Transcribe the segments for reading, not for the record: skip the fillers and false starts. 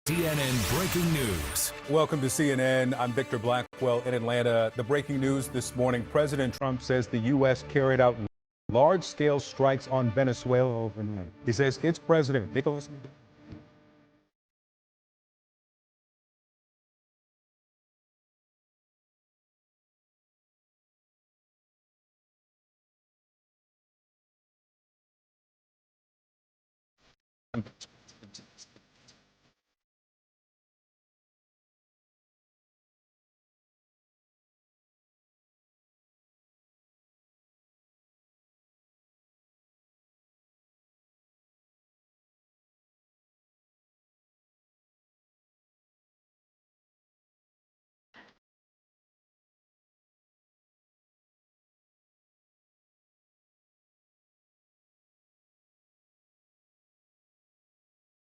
CNN Breaking News. Welcome to CNN. I'm Victor Blackwell in Atlanta. The breaking news this morning, President Trump says the U.S. carried out large-scale strikes on Venezuela overnight. He says its president, Nicolas,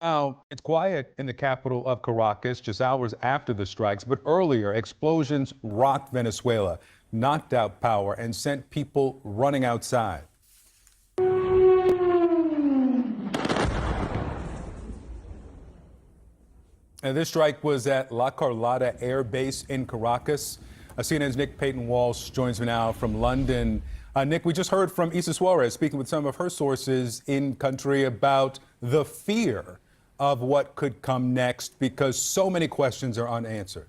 Now, it's quiet in the capital of Caracas just hours after the strikes, but earlier explosions rocked Venezuela, knocked out power, and sent people running outside. And this strike was at La Carlota Air Base in Caracas. CNN's Nick Payton-Walsh joins me now from London. Nick, we just heard from Issa Suarez speaking with some of her sources in country about the fear of what could come next because so many questions are unanswered.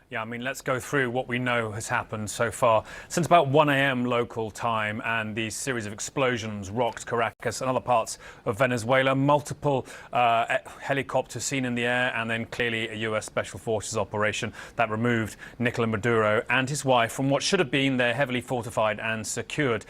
Yeah, I mean, let's go through what we know has happened so far. Since about 1 a.m. local time, and these series of explosions rocked Caracas and other parts of Venezuela. Multiple helicopters seen in the air, and then clearly a U.S. Special Forces operation that removed Nicolas Maduro and his wife from what should have been their heavily fortified and secured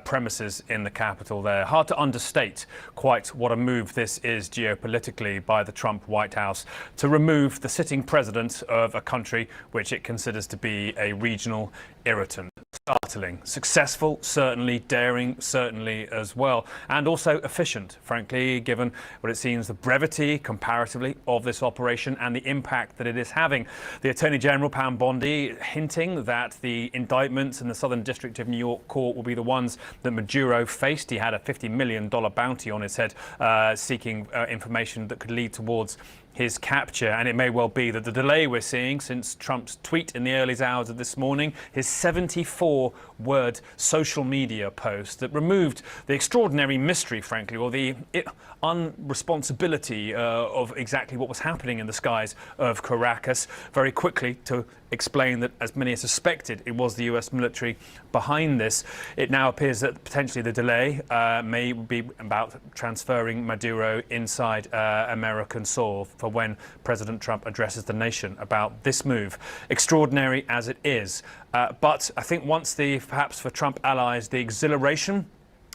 premises in the capital there. Hard to understate quite what a move this is geopolitically by the Trump White House to remove the sitting president of a country which it considers to be a regional irritant. Startling. Successful, certainly. Daring, certainly as well. And also efficient, frankly, given what it seems the brevity, comparatively, of this operation and the impact that it is having. The Attorney General, Pam Bondi, hinting that the indictments in the Southern District of New York Court will be the ones that Maduro faced. He had a $50 million bounty on his head, seeking information that could lead towards his capture, and it may well be that the delay we're seeing since Trump's tweet in the early hours of this morning, his 74-word social media post that removed the extraordinary mystery, frankly, or the unresponsibility of exactly what was happening in the skies of Caracas very quickly to explain that, as many suspected, it was the US military behind this. It now appears that potentially the delay may be about transferring Maduro inside American soil for when President Trump addresses the nation about this move, extraordinary as it is. But I think once perhaps for Trump allies, the exhilaration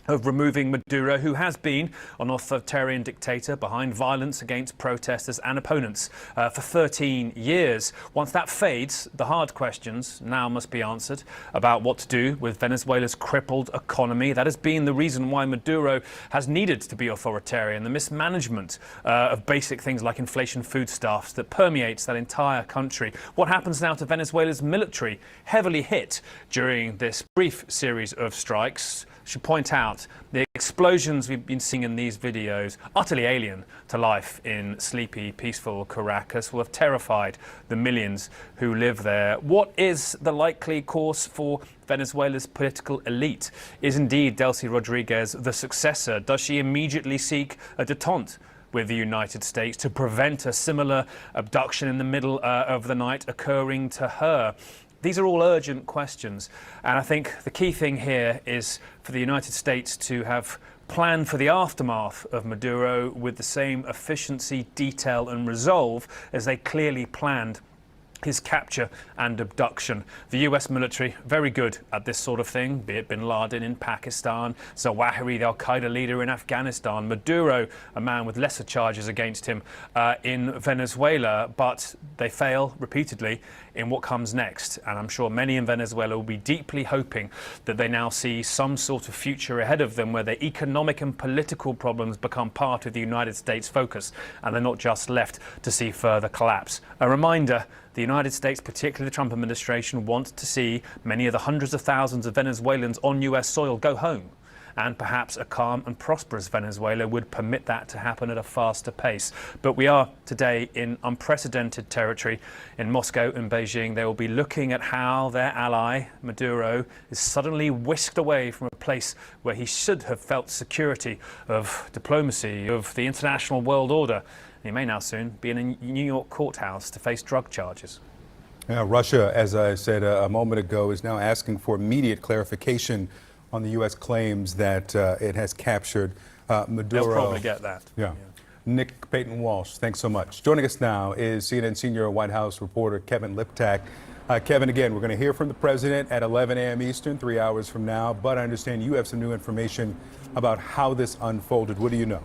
of removing Maduro, who has been an authoritarian dictator behind violence against protesters and opponents for 13 years. Once that fades, the hard questions now must be answered about what to do with Venezuela's crippled economy. That has been the reason why Maduro has needed to be authoritarian, the mismanagement of basic things like inflation foodstuffs that permeates that entire country. What happens now to Venezuela's military, heavily hit during this brief series of strikes? Should point out the explosions we've been seeing in these videos, utterly alien to life in sleepy, peaceful Caracas, will have terrified the millions who live there. What is the likely course for Venezuela's political elite? Is indeed Delcy Rodriguez the successor? Does she immediately seek a détente with the United States to prevent a similar abduction in the middle of the night occurring to her? These are all urgent questions, and I think the key thing here is for the United States to have planned for the aftermath of Maduro with the same efficiency, detail and resolve as they clearly planned his capture and abduction. The US military, very good at this sort of thing, be it bin Laden in Pakistan, Zawahiri, the al-Qaeda leader in Afghanistan, Maduro, a man with lesser charges against him in Venezuela, but they fail repeatedly in what comes next. And I'm sure many in Venezuela will be deeply hoping that they now see some sort of future ahead of them where their economic and political problems become part of the United States focus and they're not just left to see further collapse. A reminder, the United States, particularly the Trump administration, want to see many of the hundreds of thousands of Venezuelans on US soil go home and perhaps a calm and prosperous Venezuela would permit that to happen at a faster pace. But we are today in unprecedented territory. In Moscow and Beijing, they will be looking at how their ally, Maduro, is suddenly whisked away from a place where he should have felt security of diplomacy, of the international world order. He may now soon be in a New York courthouse to face drug charges. Yeah, Russia, as I said a moment ago, is now asking for immediate clarification on the U.S. claims that it has captured Maduro. They'll probably get that. Yeah. Nick Payton-Walsh, thanks so much. Joining us now is CNN senior White House reporter Kevin Liptak. Kevin, again, we're going to hear from the president at 11 a.m. Eastern, 3 hours from now. But I understand you have some new information about how this unfolded. What do you know?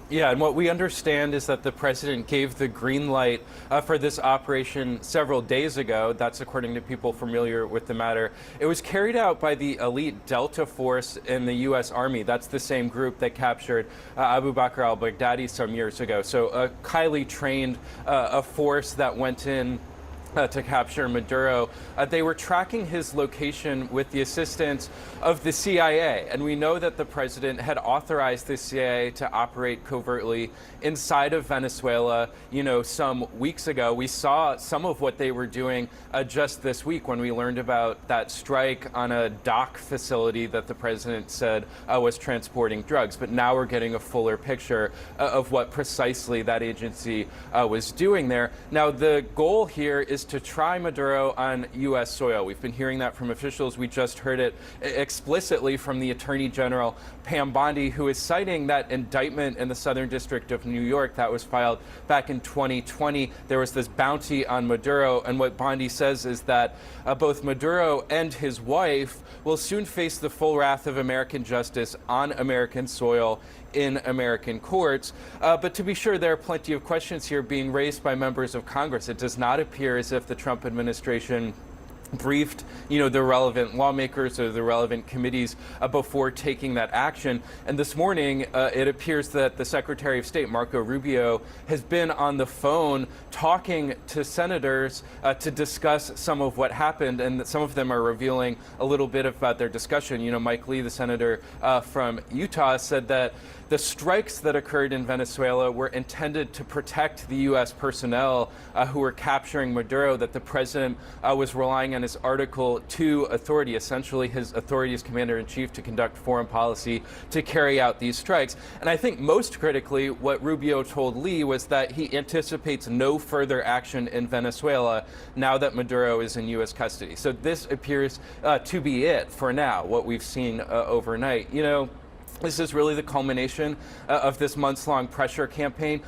Yeah, and what we understand is that the president gave the green light for this operation several days ago. That's according to people familiar with the matter. It was carried out by the elite Delta Force in the U.S. Army. That's the same group that captured Abu Bakr al-Baghdadi some years ago. So a highly trained a force that went in to capture Maduro. They were tracking his location with the assistance of the CIA, and we know that the president had authorized the CIA to operate covertly inside of Venezuela, some weeks ago. We saw some of what they were doing just this week when we learned about that strike on a dock facility that the president said was transporting drugs. But now we're getting a fuller picture of what precisely that agency was doing there. Now, the goal here is to try Maduro on U.S. soil. We've been hearing that from officials. We just heard it explicitly from the Attorney General, Pam Bondi, who is citing that indictment in the Southern District of New York that was filed back in 2020. There was this bounty on Maduro, and what Bondi says is that both Maduro and his wife will soon face the full wrath of American justice on American soil in American courts. But to be sure, there are plenty of questions here being raised by members of Congress. It does not appear as if the Trump administration briefed, the relevant lawmakers or the relevant committees before taking that action. And this morning, it appears that the Secretary of State, Marco Rubio, has been on the phone talking to senators to discuss some of what happened, and some of them are revealing a little bit about their discussion. Mike Lee, the senator from Utah, said that the strikes that occurred in Venezuela were intended to protect the U.S. personnel who were capturing Maduro, that the president was relying on his Article 2 authority, essentially his authority as commander-in-chief to conduct foreign policy, to carry out these strikes. And I think most critically, what Rubio told Lee was that he anticipates no further action in Venezuela now that Maduro is in U.S. custody. So this appears to be it for now, what we've seen overnight. This is really the culmination of this months-long pressure campaign.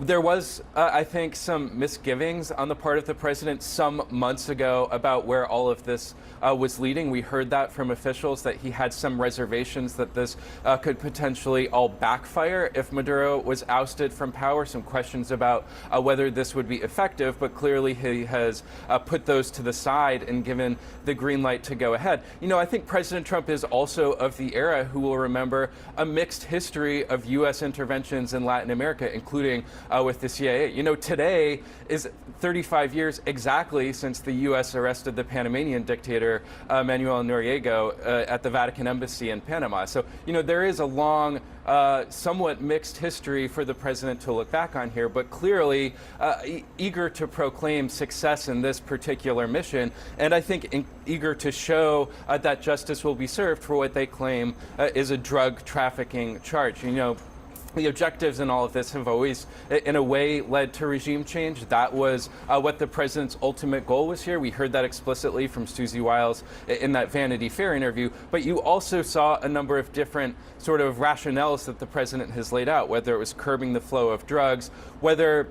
There was, I think, some misgivings on the part of the president some months ago about where all of this was leading. We heard that from officials, that he had some reservations that this could potentially all backfire if Maduro was ousted from power, some questions about whether this would be effective, but clearly he has put those to the side and given the green light to go ahead. I think President Trump is also of the era who will remember a mixed history of U.S. interventions in Latin America, including with the CIA. Today is 35 years exactly since the U.S. arrested the Panamanian dictator Manuel Noriega at the Vatican Embassy in Panama. So, there is a long, somewhat mixed history for the president to look back on here, but clearly eager to proclaim success in this particular mission, and I think eager to show that justice will be served for what they claim is a drug trafficking charge. The objectives in all of this have always, in a way, led to regime change. That was what the president's ultimate goal was here. We heard that explicitly from Susie Wiles in that Vanity Fair interview. But you also saw a number of different sort of rationales that the president has laid out, whether it was curbing the flow of drugs, whether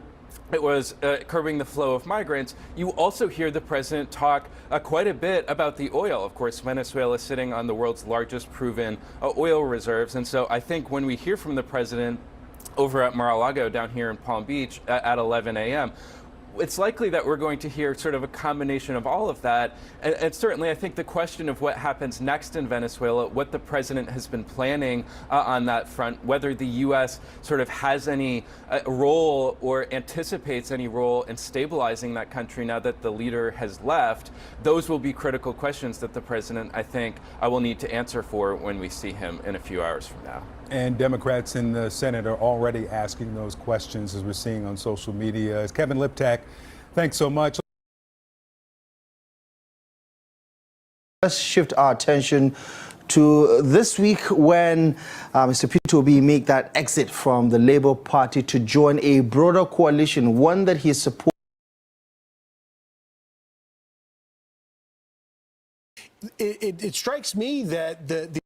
it was curbing the flow of migrants. You also hear the president talk quite a bit about the oil. Of course, Venezuela is sitting on the world's largest proven oil reserves. And so I think when we hear from the president over at Mar-a-Lago down here in Palm Beach at 11 a.m., it's likely that we're going to hear sort of a combination of all of that. And certainly, I think the question of what happens next in Venezuela, what the president has been planning on that front, whether the U.S. sort of has any role or anticipates any role in stabilizing that country now that the leader has left, those will be critical questions that the president, I think, will need to answer for when we see him in a few hours from now. And Democrats in the Senate are already asking those questions, as we're seeing on social media. Kevin Liptak, thanks so much. Let's shift our attention to this week when Mr. Peter Obi make that exit from the Labour Party to join a broader coalition, one that he supports. It strikes me that the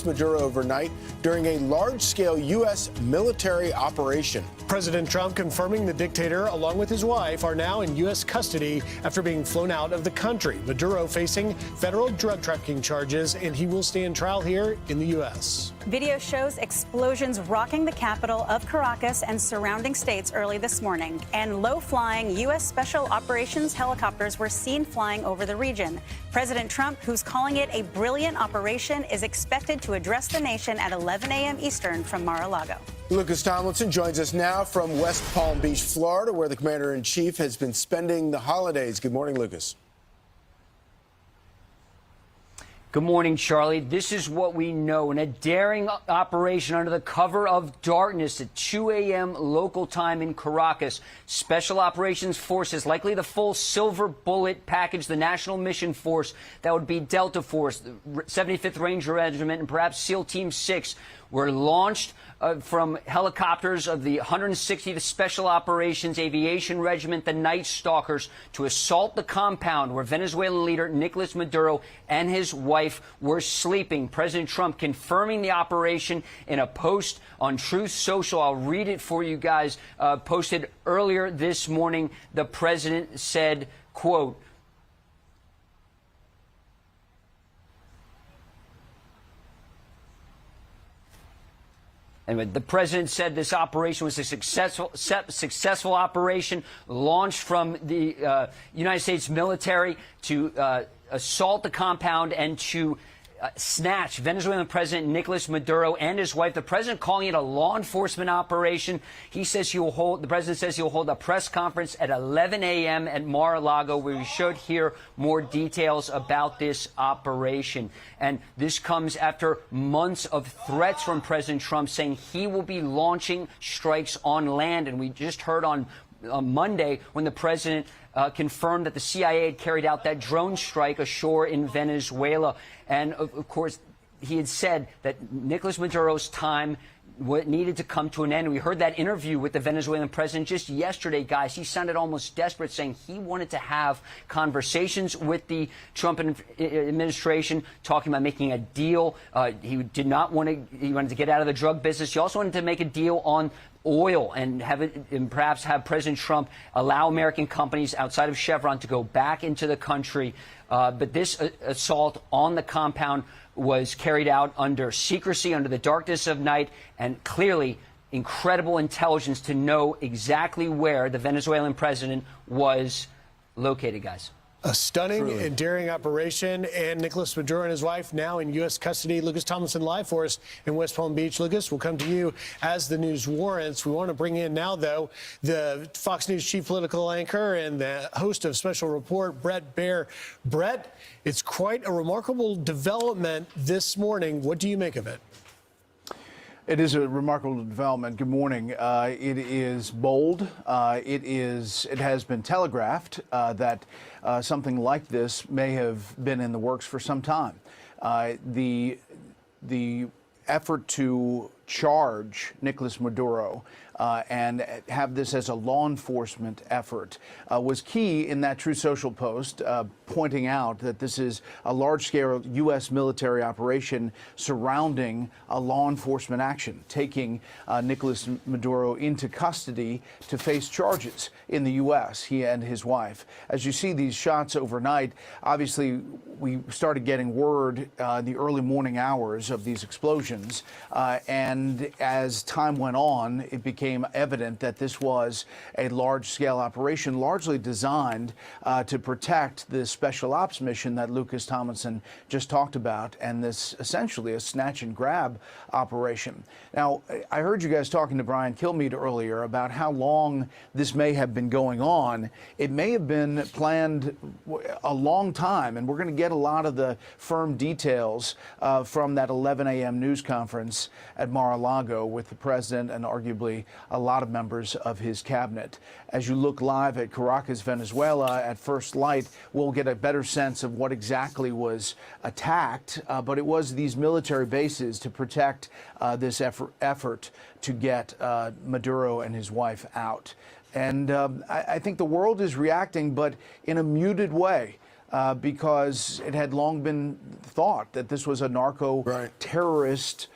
Maduro overnight during a large-scale U.S. military operation. President Trump confirming the dictator, along with his wife, are now in U.S. custody after being flown out of the country. Maduro facing federal drug trafficking charges, and he will stand trial here in the U.S. Video shows explosions rocking the capital of Caracas and surrounding states early this morning, and low-flying U.S. Special Operations helicopters were seen flying over the region. President Trump, who's calling it a brilliant operation, is expected to address the nation at 11 a.m. Eastern from Mar-a-Lago. Lucas Tomlinson joins us now from West Palm Beach, Florida, where the commander-in-chief has been spending the holidays. Good morning, Lucas. Good morning, Charlie. This is what we know. In a daring operation under the cover of darkness at 2 a.m. local time in Caracas, Special Operations Forces, likely the full Silver Bullet package, the National Mission Force, that would be Delta Force, the 75th Ranger Regiment, and perhaps SEAL Team 6, were launched from helicopters of the 160th Special Operations Aviation Regiment, the Night Stalkers, to assault the compound where Venezuelan leader Nicolas Maduro and his wife were sleeping. President Trump confirming the operation in a post on Truth Social. I'll read it for you guys. Posted earlier this morning, the president said, quote, anyway, the president said this operation was a successful operation launched from the United States military to assault the compound and to snatch Venezuelan President Nicolas Maduro and his wife. The president calling it a law enforcement operation. He says the president says he'll hold a press conference at 11 a.m. at Mar-a-Lago, where we should hear more details about this operation. And this comes after months of threats from President Trump saying he will be launching strikes on land. And we just heard on Monday when the president confirmed that the CIA had carried out that drone strike ashore in Venezuela. And, of course, he had said that Nicolas Maduro's time needed to come to an end. We heard that interview with the Venezuelan president just yesterday, guys. He sounded almost desperate, saying he wanted to have conversations with the Trump administration, talking about making a deal. He wanted to get out of the drug business. He also wanted to make a deal on oil and perhaps have President Trump allow American companies outside of Chevron to go back into the country. But this assault on the compound was carried out under secrecy, under the darkness of night, and clearly incredible intelligence to know exactly where the Venezuelan president was located, guys. A stunning and daring operation, and Nicolas Maduro and his wife now in U.S. custody. Lucas Tomlinson live for us in West Palm Beach. Lucas, we'll come to you as the news warrants. We want to bring in now, though, the Fox News chief political anchor and the host of Special Report, Bret Baier. Bret, it's quite a remarkable development this morning. What do you make of it? It is a remarkable development. Good morning. It is bold. It has been telegraphed that something like this may have been in the works for some time. The effort to charge Nicolas Maduro and have this as a law enforcement effort was key in that True Social post, pointing out that this is a large-scale U.S. military operation surrounding a law enforcement action, taking Nicolas Maduro into custody to face charges in the U.S., he and his wife. As you see these shots overnight, obviously we started getting word in the early morning hours of these explosions, and as time went on, it became became evident that this was a large-scale operation largely designed to protect the special ops mission that Lucas Tomlinson just talked about, and this essentially a snatch and grab operation. Now, I heard you guys talking to Brian Kilmeade earlier about how long this may have been going on. It may have been planned a long time, and we're going to get a lot of the firm details from that 11 a.m. news conference at Mar-a-Lago with the president and arguably a lot of members of his cabinet. As you look live at Caracas, Venezuela, at first light, we'll get a better sense of what exactly was attacked, but it was these military bases to protect this effort to get Maduro and his wife out. And I think the world is reacting, but in a muted way. Because it had long been thought that this was a narco-terrorist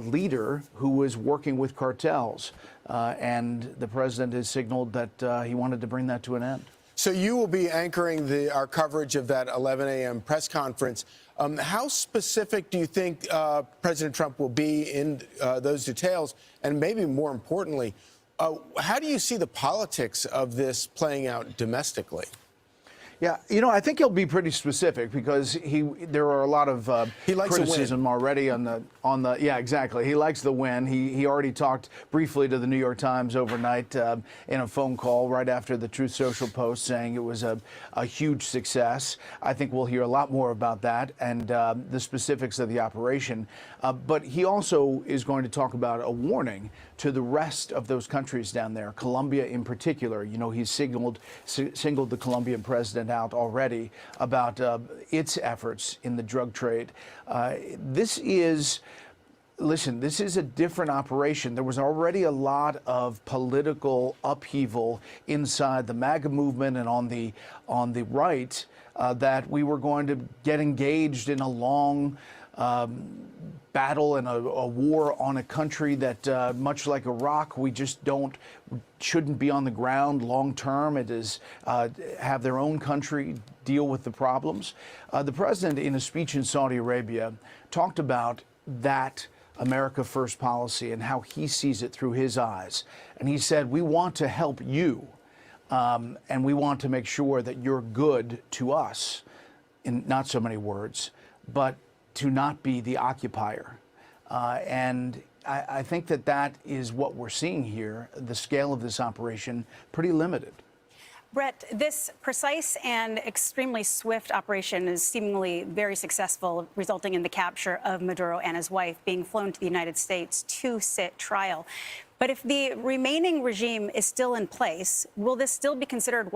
leader who was working with cartels. And the president has signaled that he wanted to bring that to an end. So you will be anchoring our coverage of that 11 a.m. press conference. How specific do you think President Trump will be in those details? And maybe more importantly, how do you see the politics of this playing out domestically? Yeah, you know, I think he'll be pretty specific because there are a lot of criticism already on the yeah, exactly. He likes the win. He already talked briefly to the New York Times overnight in a phone call right after the Truth Social post, saying it was a huge success. I think we'll hear a lot more about that and the specifics of the operation. But he also is going to talk about a warning to the rest of those countries down there, Colombia in particular. You know, he's singled the Colombian president out already about its efforts in the drug trade. Listen, this is a different operation. There was already a lot of political upheaval inside the MAGA movement and on the right that we were going to get engaged in a long battle and a war on a country that, much like Iraq, we just shouldn't be on the ground long term. It is have their own country deal with the problems. The president, in a speech in Saudi Arabia, talked about that America First policy and how he sees it through his eyes. And he said, we want to help you, and we want to make sure that you're good to us, in not so many words, but to not be the occupier. And I think that is what we're seeing here. The scale of this operation, pretty limited. Brett, this precise and extremely swift operation is seemingly very successful, resulting in the capture of Maduro and his wife being flown to the United States to sit trial. But if the remaining regime is still in place, will this still be considered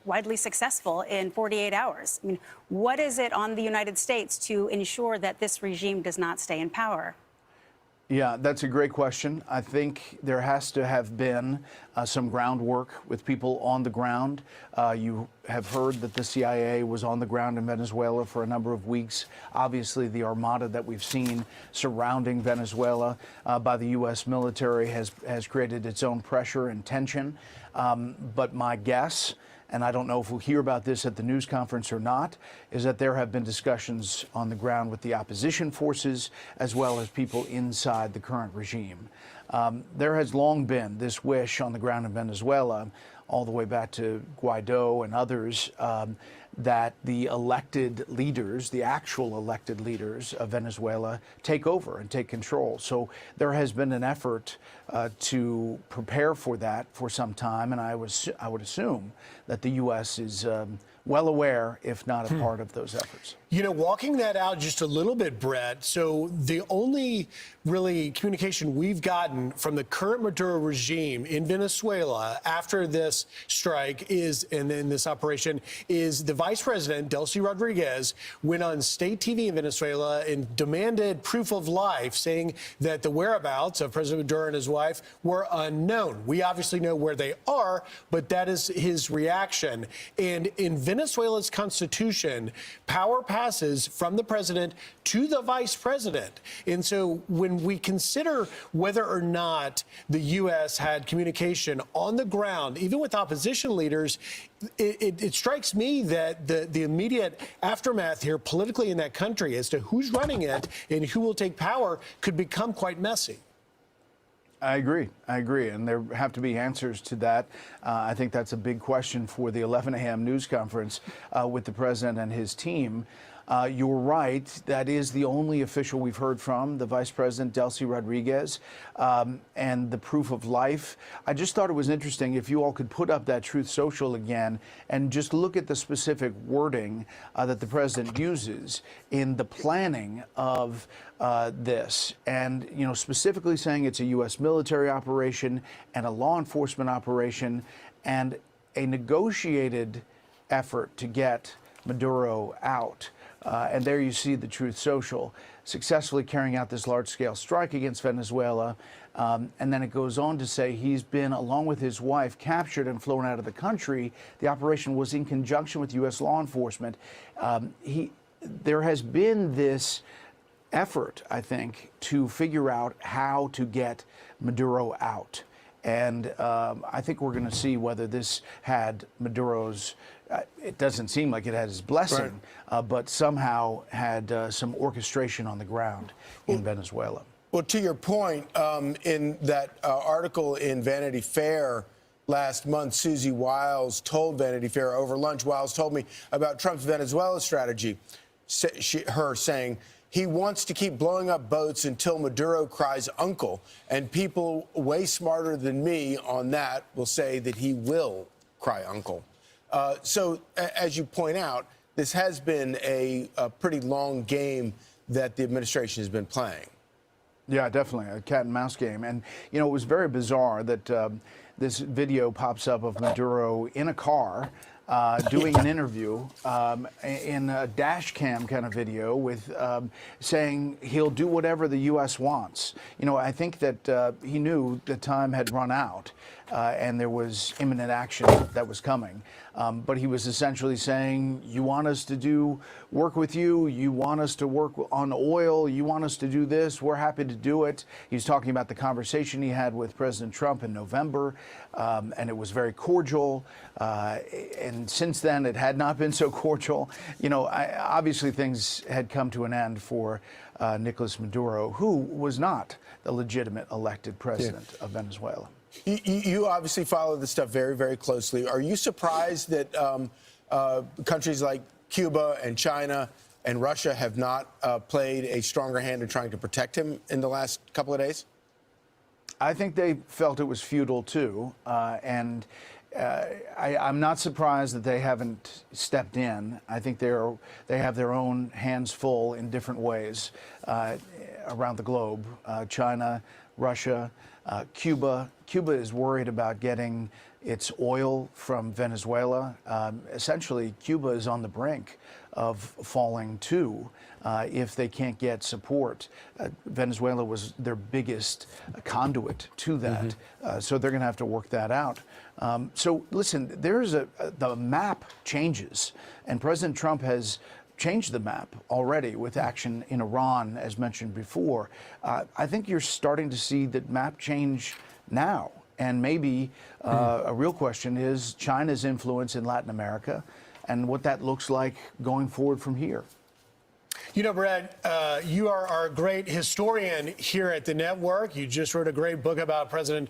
widely successful in 48 hours? I mean, what is it on the United States to ensure that this regime does not stay in power? Yeah, that's a great question. I think there has to have been some groundwork with people on the ground. You have heard that the CIA was on the ground in Venezuela for a number of weeks. Obviously, the armada that we've seen surrounding Venezuela by the U.S. military has created its own pressure and tension. But my guess, and I don't know if we'll hear about this at the news conference or not, is that there have been discussions on the ground with the opposition forces as well as people inside the current regime. There has long been this wish on the ground in Venezuela, all the way back to Guaido and others, that the elected leaders, the actual elected leaders of Venezuela, take over and take control. So there has been an effort to prepare for that for some time, and I would assume that the U.S. is well aware, if not a part of those efforts. You know, walking that out just a little bit, Brett, so the only really communication we've gotten from the current Maduro regime in Venezuela after this strike and then this operation is the vice president, Delcy Rodriguez, went on state TV in Venezuela and demanded proof of life, saying that the whereabouts of President Maduro and his wife were unknown. We obviously know where they are, but that is his reaction. And in Venezuela's constitution, power passes from the president to the vice president. And so when we consider whether or not the U.S. had communication on the ground, even with opposition leaders, it strikes me that the immediate aftermath here politically in that country as to who's running it and who will take power could become quite messy. I agree. And there have to be answers to that. I think that's a big question for the 11 a.m. news conference with the president and his team. You're right. That is the only official we've heard from, the Vice President, Delcy Rodriguez, and the proof of life. I just thought it was interesting if you all could put up that Truth Social again and just look at the specific wording that the president uses in the planning of this. And, you know, specifically saying it's a U.S. military operation and a law enforcement operation and a negotiated effort to get Maduro out. And there you see the Truth Social successfully carrying out this large-scale strike against Venezuela. And then it goes on to say he's been, along with his wife, captured and flown out of the country. The operation was in conjunction with U.S. law enforcement. There has been this effort, I think, to figure out how to get Maduro out. And I think we're going to see whether this had Maduro's, it doesn't seem like it had his blessing, but somehow had some orchestration on the ground in Venezuela. Well, to your point, in that article in Vanity Fair last month, Susie Wiles told Vanity Fair over lunch, Wiles told me about Trump's Venezuela strategy, her saying, he wants to keep blowing up boats until Maduro cries uncle. And people way smarter than me on that will say that he will cry uncle. So, as you point out, this has been a pretty long game that the administration has been playing. Yeah, definitely, a cat and mouse game. And, you know, it was very bizarre that this video pops up of Maduro in a car doing an interview in a dash cam kind of video with saying he'll do whatever the U.S. wants. You know, I think that he knew the time had run out and there was imminent action that was coming. But he was essentially saying, you want us to work with you, you want us to work on oil, you want us to do this, we're happy to do it. He was talking about the conversation he had with President Trump in November, and it was very cordial. And since then, it had not been so cordial. You know, obviously things had come to an end for Nicolas Maduro, who was not the legitimate elected president of Venezuela. You obviously follow this stuff very, very closely. Are you surprised that countries like Cuba and China and Russia have not played a stronger hand in trying to protect him in the last couple of days? I think they felt it was futile, too. I'm not surprised that they haven't stepped in. I think they have their own hands full in different ways around the globe. China, Russia, Cuba. Cuba is worried about getting its oil from Venezuela. Essentially, Cuba is on the brink of falling too if they can't get support. Venezuela was their biggest conduit to that, so they're going to have to work that out. So listen, the map changes, and President Trump has changed the map already with action in Iran, as mentioned before. I think you're starting to see that map change now. And maybe a real question is China's influence in Latin America and what that looks like going forward from here. You know, Brad, you are our great historian here at the network. You just wrote a great book about President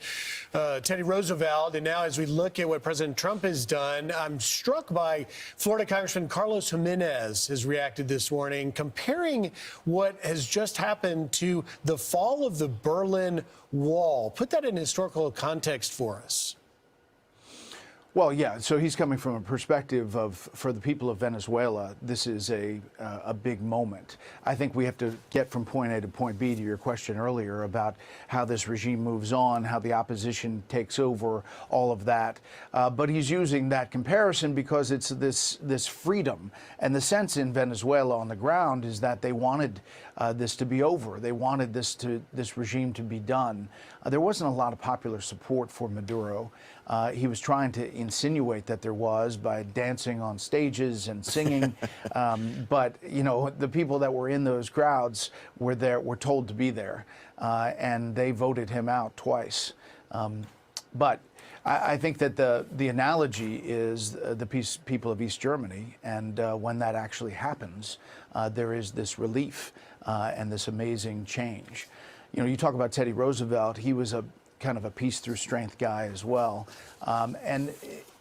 Teddy Roosevelt. And now as we look at what President Trump has done, I'm struck by Florida Congressman Carlos Jimenez has reacted this morning, comparing what has just happened to the fall of the Berlin Wall. Put that in historical context for us. Well, yeah, so he's coming from a perspective of, for the people of Venezuela, this is a big moment. I think we have to get from point A to point B to your question earlier about how this regime moves on, how the opposition takes over, all of that. But he's using that comparison because it's this freedom. And the sense in Venezuela on the ground is that they wanted this to be over. They wanted this regime to be done. There wasn't a lot of popular support for Maduro. He was trying to insinuate that there was by dancing on stages and singing. But, you know, the people that were in those crowds were told to be there. And they voted him out twice. But I think that the analogy is the people of East Germany. And when that actually happens, there is this relief and this amazing change. you know, you talk about Teddy Roosevelt, he was a kind of a peace through strength guy as well. And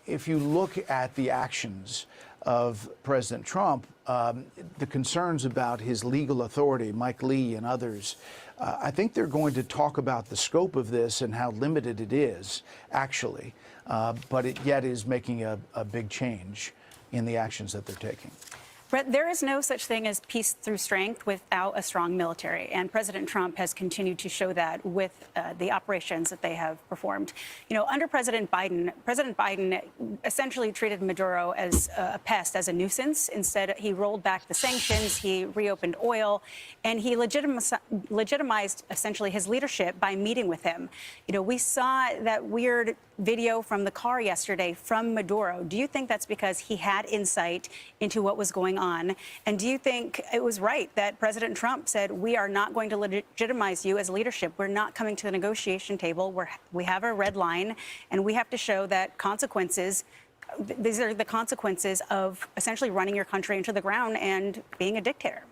if you look at the actions of President Trump, the concerns about his legal authority, Mike Lee and others, I think they're going to talk about the scope of this and how limited it is, actually, but it yet is making a big change in the actions that they're taking. Brett, there is no such thing as peace through strength without a strong military, and President Trump has continued to show that with the operations that they have performed. You know, under President Biden essentially treated Maduro as a pest, as a nuisance. Instead, he rolled back the sanctions, he reopened oil, and he legitimized essentially his leadership by meeting with him. You know, we saw that weird video from the car yesterday from Maduro. Do you think that's because he had insight into what was going on? And do you think it was right that President Trump said, we are not going to legitimize you as leadership? We're not coming to the negotiation table. We have a red line, and we have to show that consequences, these are the consequences of essentially running your country into the ground and being a dictator.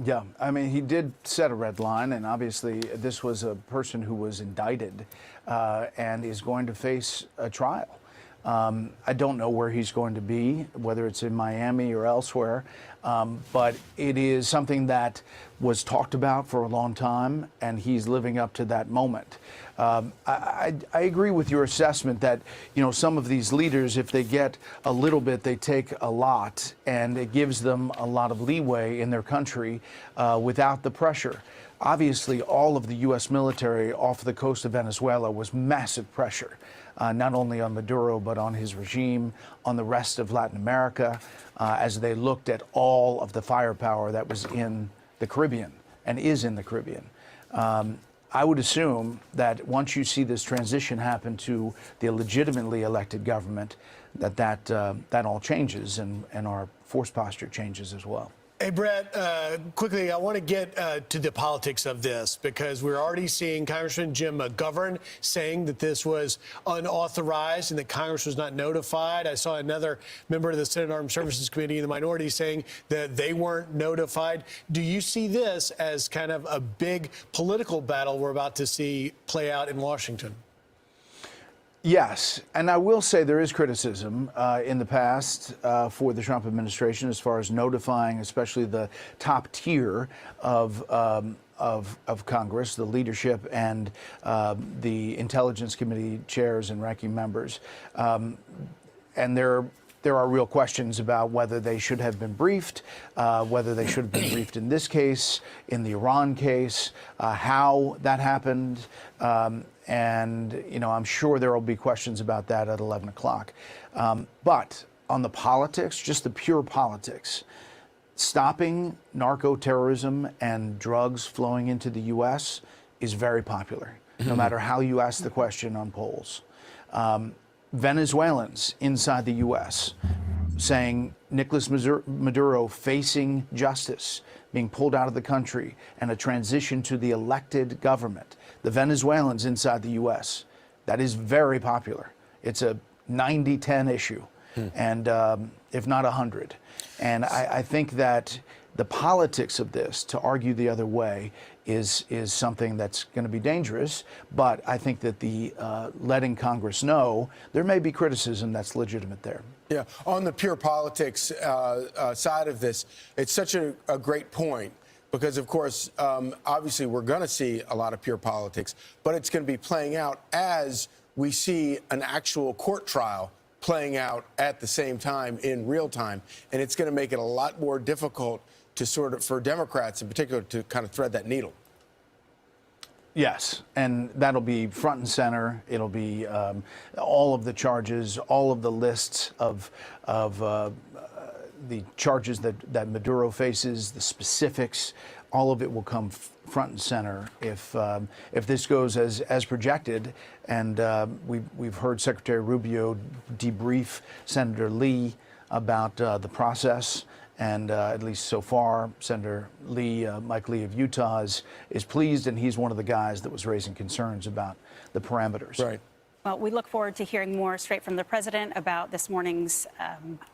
Yeah, I mean, he did set a red line, and obviously this was a person who was indicted and is going to face a trial. I don't know where he's going to be, whether it's in Miami or elsewhere, but it is something that was talked about for a long time, and he's living up to that moment. I agree with your assessment that, you know, some of these leaders, if they get a little bit, they take a lot, and it gives them a lot of leeway in their country without the pressure. Obviously, all of the U.S. military off the coast of Venezuela was massive pressure, not only on Maduro, but on his regime, on the rest of Latin America, as they looked at all of the firepower that was in the Caribbean and is in the Caribbean. I would assume that once you see this transition happen to the legitimately elected government, that all changes and our force posture changes as well. Hey, Brett, quickly, I want to get to the politics of this, because we're already seeing Congressman Jim McGovern saying that this was unauthorized and that Congress was not notified. I saw another member of the Senate Armed Services Committee in the minority saying that they weren't notified. Do you see this as kind of a big political battle we're about to see play out in Washington? Yes, and I will say there is criticism in the past for the Trump administration as far as notifying, especially the top tier of Congress, the leadership and the Intelligence Committee chairs and ranking members, and there are real questions about whether they should have been briefed, whether they should have been briefed in this case, in the Iran case, how that happened. And, you know, I'm sure there will be questions about that at 11 o'clock. But on the politics, just the pure politics, stopping narco-terrorism and drugs flowing into the U.S. is very popular, no matter how you ask the question on polls. Venezuelans inside the U.S. saying Nicolas Maduro facing justice, being pulled out of the country, and a transition to the elected government. The Venezuelans inside the U.S., that is very popular. It's a 90-10 issue, and if not 100. And I think that the politics of this, to argue the other way, is something that's going to be dangerous. But I think that the letting Congress know, there may be criticism that's legitimate there. Yeah, on the pure politics side of this, it's such a great point. Because, of course, obviously we're going to see a lot of pure politics, but it's going to be playing out as we see an actual court trial playing out at the same time in real time. And it's going to make it a lot more difficult to for Democrats in particular to kind of thread that needle. Yes, and that'll be front and center. It'll be all of the charges, all of the lists of the charges that Maduro faces, the specifics, all of it will come front and center if this goes as projected. And we've heard Secretary Rubio debrief Senator Lee about the process. And at least so far, Senator Lee, Mike Lee of Utah, is pleased, and he's one of the guys that was raising concerns about the parameters. Right. Well, we look forward to hearing more straight from the president about this morning's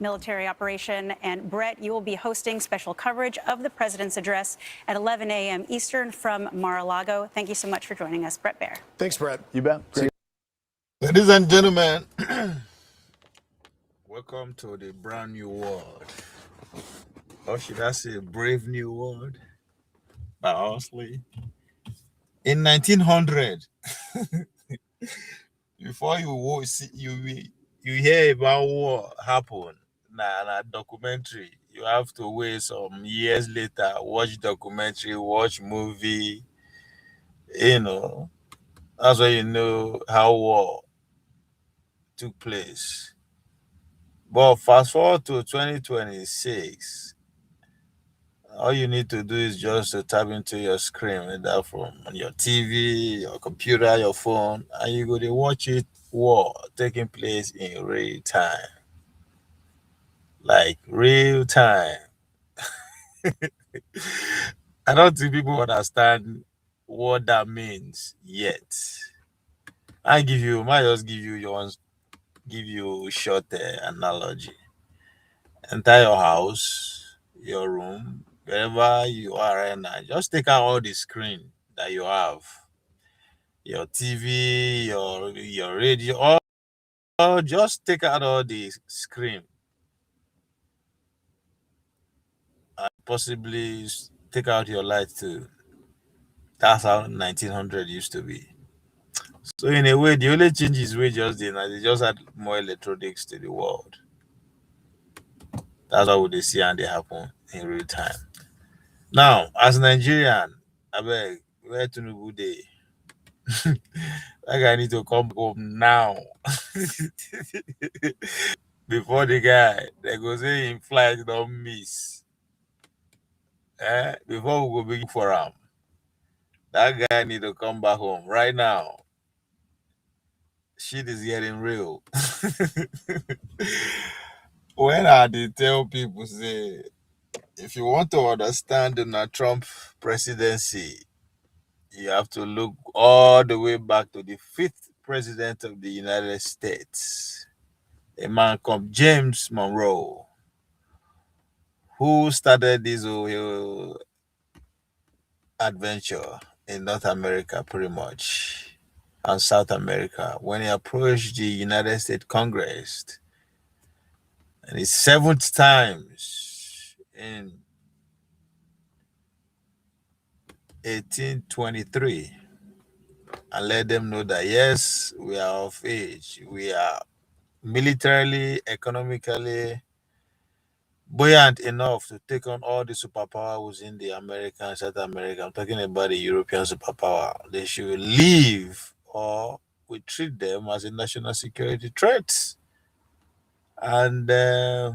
military operation. And Brett, you will be hosting special coverage of the president's address at 11 a.m. Eastern from Mar-a-Lago. Thank you so much for joining us, Brett Baer. Thanks, Brett. You bet. Ladies and gentlemen, welcome to the brand new world. Or should I say brave new world? But honestly, in 1900, before you hear about war happen, na documentary, you have to wait some years later, watch documentary, watch movie, that's why you know how war took place. But fast forward to 2026, all you need to do is just to tap into your screen, whether from on your TV, your computer, your phone, and you go to watch it war taking place in real time. Like real time. I don't think people understand what that means yet. Might just give you a short analogy. Enter your house, your room, wherever you are right now. Just take out all the screen that you have, your TV, your radio, or just take out all the screen and possibly take out your light too. That's how 1900 used to be. So in a way, the only change is we just did. They just add more electronics to the world. That's what they see and they happen in real time. Now, as Nigerian, I beg, where Tinubu dey? That guy need to come home now. Before the guy, they go say in flight don't miss. Before we go big for him, that guy need to come back home right now. Shit is getting real. When I did tell people say, if you want to understand Donald Trump presidency, you have to look all the way back to the 5th president of the United States, a man called James Monroe, who started this whole adventure in North America pretty much, and South America, when he approached the United States Congress and his 7th times in 1823, and let them know that yes, we are of age, we are militarily, economically buoyant enough to take on all the superpowers in the American, South America. I'm talking about the European superpower. They should leave or we treat them as a national security threat. And that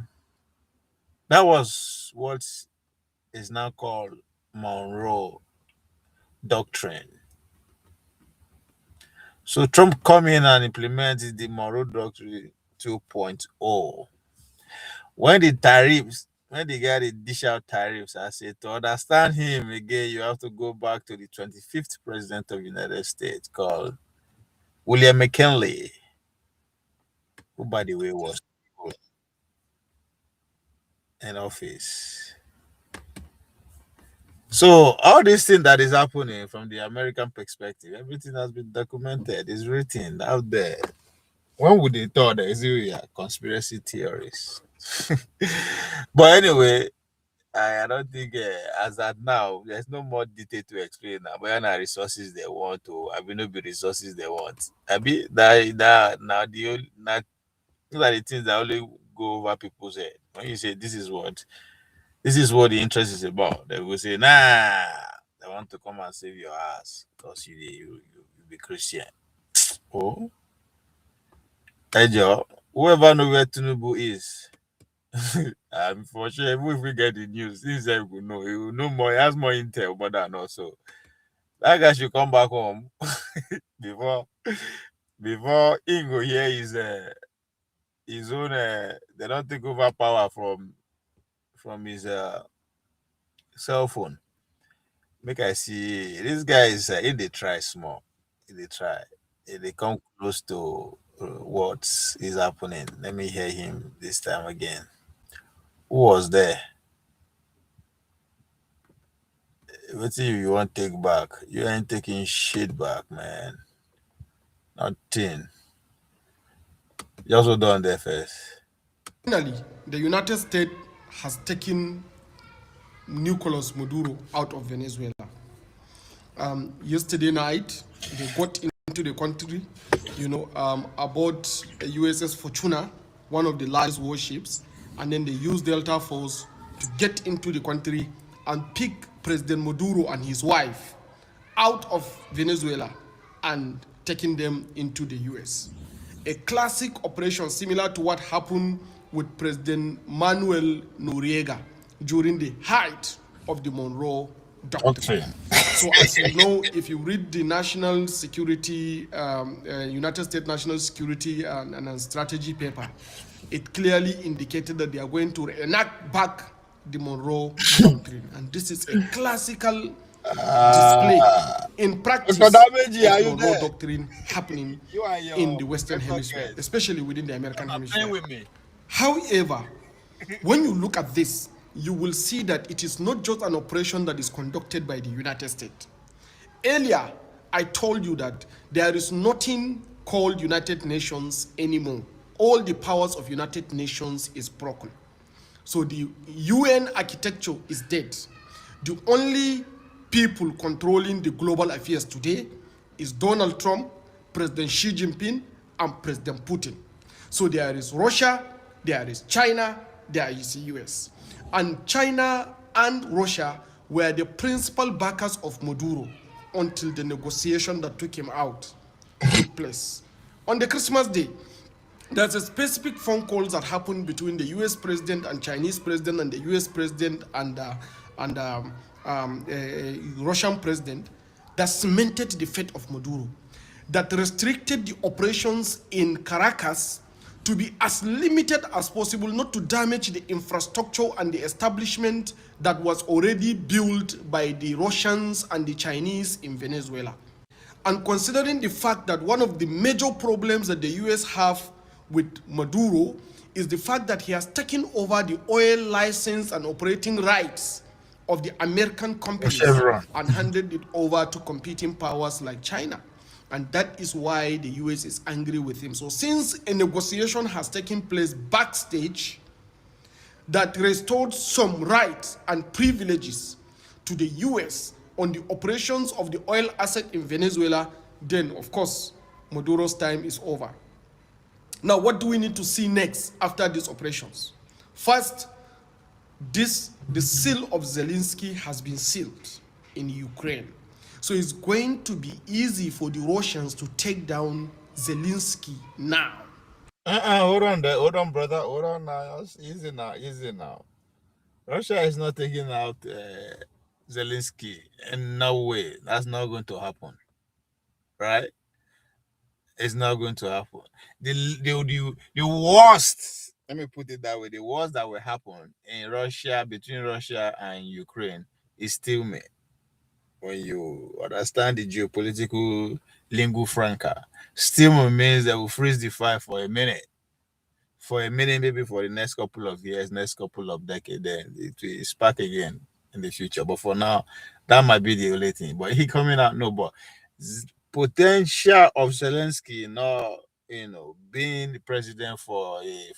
was what is now called Monroe Doctrine. So Trump come in and implemented the Monroe Doctrine 2.0. When the guy they dish out tariffs, I said to understand him again, you have to go back to the 25th president of the United States called William McKinley, who by the way was in office. So all this thing that is happening from the American perspective, everything has been documented, is written out there. When would they thought there is really a conspiracy theories? But anyway, I don't think as at now there's no more detail to explain now. But are resources they want to, I mean, no be resources they want. I be that now these are the things that only go over people's head. When you say this is what the interest is about, they will say nah. They want to come and save your ass because you be Christian. Oh, hey Joe, whoever know where Tinubu is. For sure, even if we get the news, this guy will know. He will know more. He has more intel, but that also. That guy should come back home before he go hear his own. They don't take over power from his cell phone. Make I see this guy is in the try small. In the try. They come close to what is happening. Let me hear him this time again. Who was there? What you want to take back? You ain't taking shit back, man. Nothing. You also done there first. Finally, the United States has taken Nicolas Maduro out of Venezuela. Yesterday night, they got into the country, aboard a USS Fortuna, one of the largest warships, and then they used Delta Force to get into the country and pick President Maduro and his wife out of Venezuela and taking them into the US. A classic operation similar to what happened with President Manuel Noriega during the height of the Monroe Doctrine. So as you know, if you read the national security, United States national security and strategy paper, it clearly indicated that they are going to enact back the Monroe Doctrine. And this is a classical display in practice of Monroe Doctrine happening in the Western Hemisphere, especially within the American Hemisphere. However, when you look at this, you will see that it is not just an operation that is conducted by the United States. Earlier, I told you that there is nothing called United Nations anymore. All the powers of United Nations is broken. So the UN architecture is dead. The only people controlling the global affairs today is Donald Trump, President Xi Jinping, and President Putin. So there is Russia, there is China, there is the US. And China and Russia were the principal backers of Maduro until the negotiation that took him out took place. On the Christmas day, there's a specific phone call that happened between the US president and Chinese president and the US president and Russian president that cemented the fate of Maduro, that restricted the operations in Caracas to be as limited as possible, not to damage the infrastructure and the establishment that was already built by the Russians and the Chinese in Venezuela. And considering the fact that one of the major problems that the US have with Maduro is the fact that he has taken over the oil license and operating rights of the American companies and handed it over to competing powers like China. And that is why the US is angry with him. So since a negotiation has taken place backstage that restored some rights and privileges to the US on the operations of the oil asset in Venezuela, then of course, Maduro's time is over. Now, what do we need to see next after these operations? First, the seal of Zelensky has been sealed in Ukraine. So it's going to be easy for the Russians to take down Zelensky now. Hold on there. Hold on, brother. Hold on now. Easy now. Easy now. Russia is not taking out Zelensky in no way. That's not going to happen. Right? It's not going to happen. The worst, let me put it that way, the worst that will happen in Russia, between Russia and Ukraine, is stalemate. When you understand the geopolitical lingua franca, stalemate means they will freeze the fire for a minute. For a minute, maybe for the next couple of years, next couple of decades, then it will spark again in the future. But for now, that might be the only thing. But he coming out, no, but potential of Zelensky not, being the president for a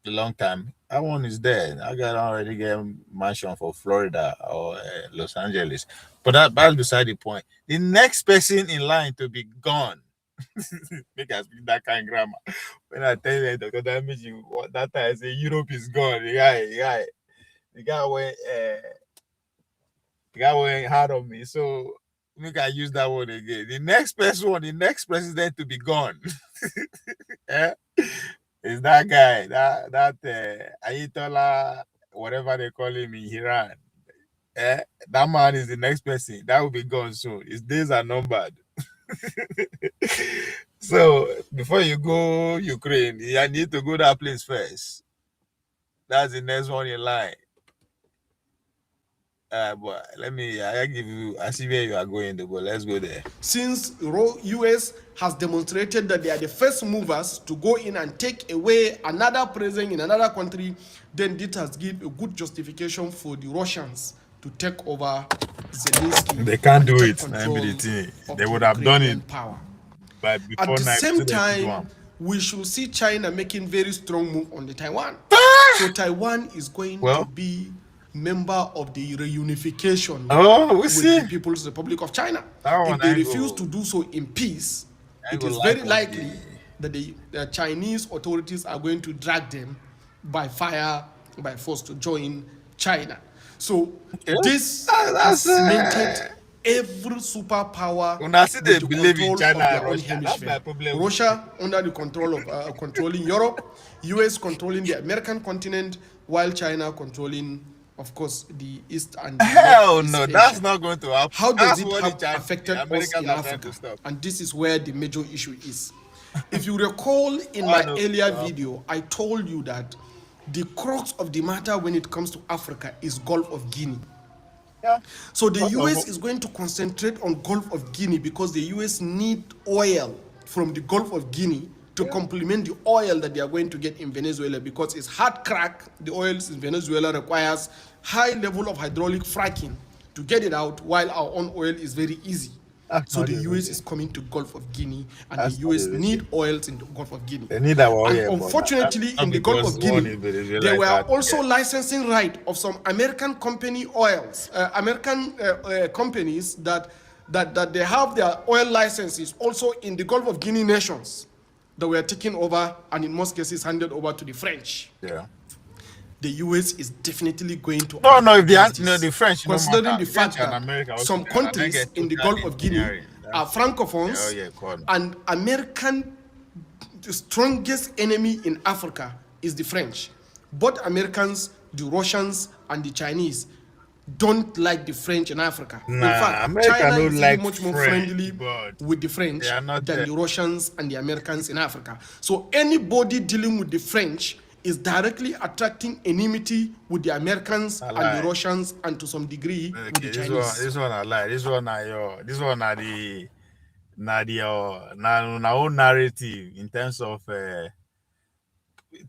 long time, that one is there. I got already get a mansion for Florida or Los Angeles. But that's beside the point. The next person in line to be gone, make us speak that kind of grammar. When I tell you that, because that means that time I say Europe is gone. The guy went hard on me. So make I use that word again. The next president to be gone. Is that guy, that Ayatollah, whatever they call him in Iran. That man is the next person. That will be gone soon. His days are numbered. So before you go Ukraine, you need to go that place first. That's the next one in line. But I give you, I see where you are going, but let's go there. Since US has demonstrated that they are the first movers to go in and take away another president in another country, then it has given a good justification for the Russians to take over Zelensky. They can't do it. They would have done it power. But At the same time, we should see China making very strong move on the Taiwan. So Taiwan is going to be member of the reunification with the People's Republic of China. If they refuse to do so in peace, it is very likely that the Chinese authorities are going to drag them by fire, by force to join China. So this has cemented every superpower When see they with believe control in China of their and own Russia, that's my hemisphere. problem. Russia under the control of controlling Europe, US controlling the American continent, while China controlling, of course, the East and the Hell Northeast no, Asia. that's not going to happen. How does That's it what have the affected us Americans in are trying Africa? to stop. And this is where the major issue is. If you recall in my earlier video, I told you that the crux of the matter when it comes to Africa is Gulf of Guinea. So the US is going to concentrate on Gulf of Guinea because the US need oil from the Gulf of Guinea to complement the oil that they are going to get in Venezuela, because it's hard crack. The oils in Venezuela requires high level of hydraulic fracking to get it out, while our own oil is very easy. So the US is coming to Gulf of Guinea, and the US need oils in the Gulf of Guinea. They need our oil. And unfortunately, in the Gulf of Guinea, there were also licensing right of some American company oils, companies that they have their oil licenses also in the Gulf of Guinea nations that were taken over and in most cases handed over to the French. Yeah. The US is definitely going to if the French, considering the fact that some countries in the Gulf of Guinea are francophones, and American, the strongest enemy in Africa is the French. Both Americans, the Russians, and the Chinese don't like the French in Africa. In fact, America China don't is like much more French, friendly but with the French they are not than there. the Russians and the Americans in Africa. So anybody dealing with the French is directly attracting enmity with the Americans and the Russians, and to some degree with the Chinese. This one I lie. This one are the own narrative in terms of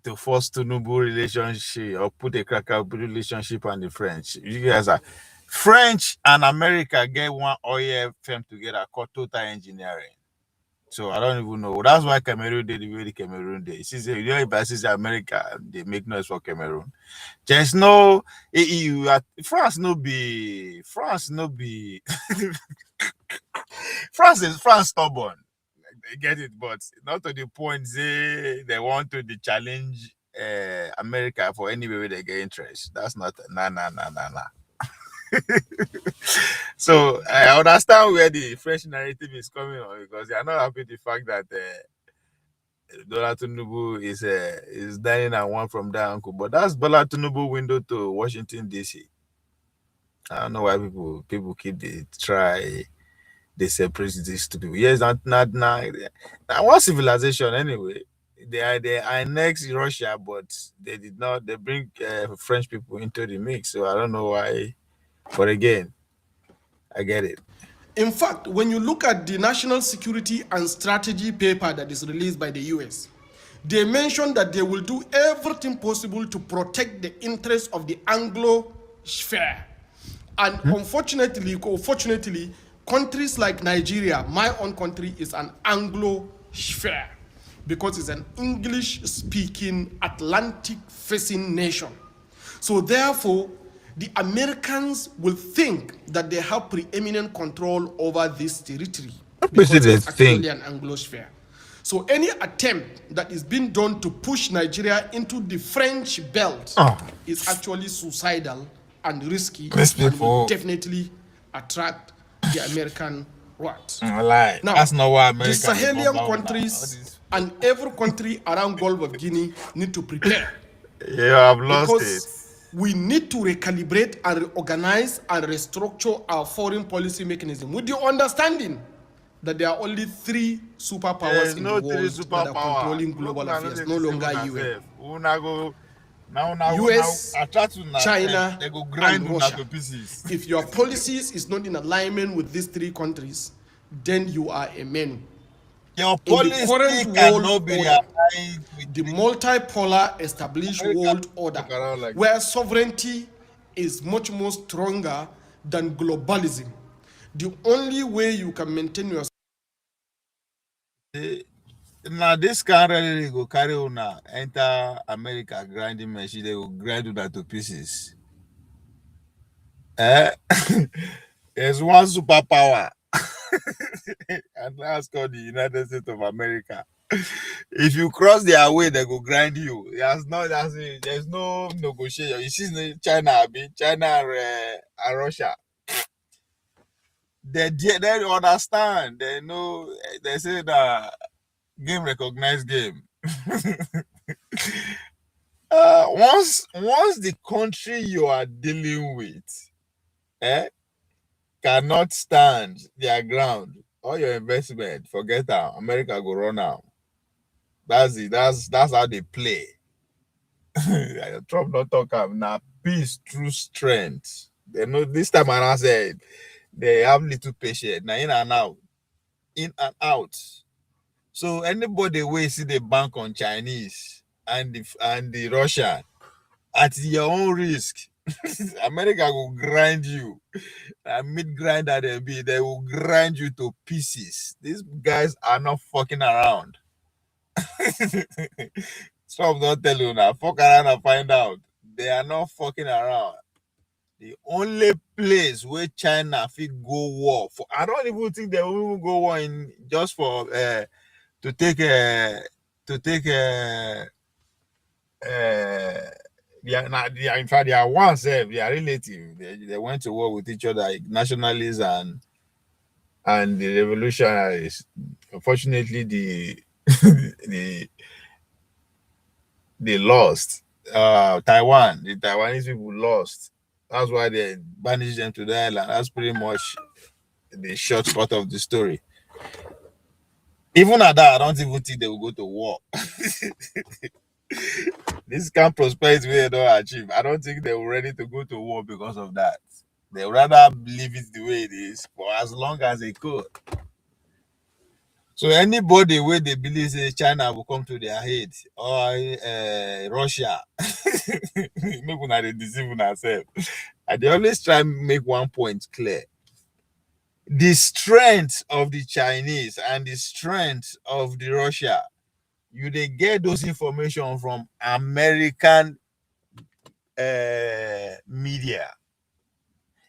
to force Tinubu relationship or put a cracker relationship on the French. You guys are French and America get one oil firm together called Total Engineering. So I don't even know. That's why Cameroon did the way the Cameroon did. If America, they make noise for Cameroon. There's no EU. France no be. France stubborn. They get it, but not to the point they want to challenge America for any way they get interest. That's not nah. So I understand where the French narrative is coming on, because they are not happy with the fact that Bola Tinubu is dining and one from their uncle. But that's Bola Tinubu window to Washington DC. I don't know why people keep they separate these two people. Yes, not one civilization anyway. They annexed Russia, but they did not. They bring French people into the mix. So I don't know why. But again, I get it. In fact, when you look at the National Security and Strategy paper that is released by the US, they mention that they will do everything possible to protect the interests of the Anglo sphere. And unfortunately, or fortunately, countries like Nigeria, my own country, is an Anglo sphere because it's an English-speaking, Atlantic-facing nation. So therefore, the Americans will think that they have preeminent control over this territory because it's actually an Anglosphere. So any attempt that is being done to push Nigeria into the French belt is actually suicidal and risky, and will definitely attract the American wrath. Now, that's not why America. The Sahelian countries and every country around Gulf of Guinea need to prepare. Yeah, I've lost it. We need to recalibrate and reorganize and restructure our foreign policy mechanism with the understanding that there are only 3 superpowers in the world that are controlling global affairs, no longer UN. Now, US, I try to China, they go and grind una Russia. to pieces. If your policies is not in alignment with these three countries, then you are a menu. Your In the policy current cannot world be order, aligned with the multipolar established America world order, walk around like where sovereignty is much more stronger than globalism. The only way you can maintain your now this car really go carry una enter America grinding machine, they go grind una to pieces. Eh? There's one superpower, and that's called the United States of America. If you cross their way, they go grind you. There's no negotiation. You see, China and Russia. They understand. They know. They say that game recognized game. Once the country you are dealing with, cannot stand their ground, all your investment, forget that. America go run out. That's it. That's how they play. Trump not talk now. Peace through strength. They know this time around said they have little patience. Now in and out. So anybody will see the bank on Chinese and the Russian at your own risk. America will grind you. Mid grinder they will grind you to pieces. These guys are not fucking around. Stop not tell you now. Fuck around and find out. They are not fucking around. The only place where China fit go war for, I don't even think they will even go war in just for to take in fact they are one self, they are relative. They went to war with each other, like nationalists and the revolutionaries. Unfortunately, they lost. Taiwan, the Taiwanese people lost. That's why they banished them to the island. That's pretty much the short part of the story. Even at that, I don't even think they will go to war. This kind of prosperity they don't achieve, I don't think they were ready to go to war because of that. They would rather leave it the way it is for as long as they could. So anybody where they believe say China will come to their head or Russia, make una dey deceive ourselves. And they always try and make one point clear. The strength of the Chinese and the strength of the Russia, you they get those information from American media.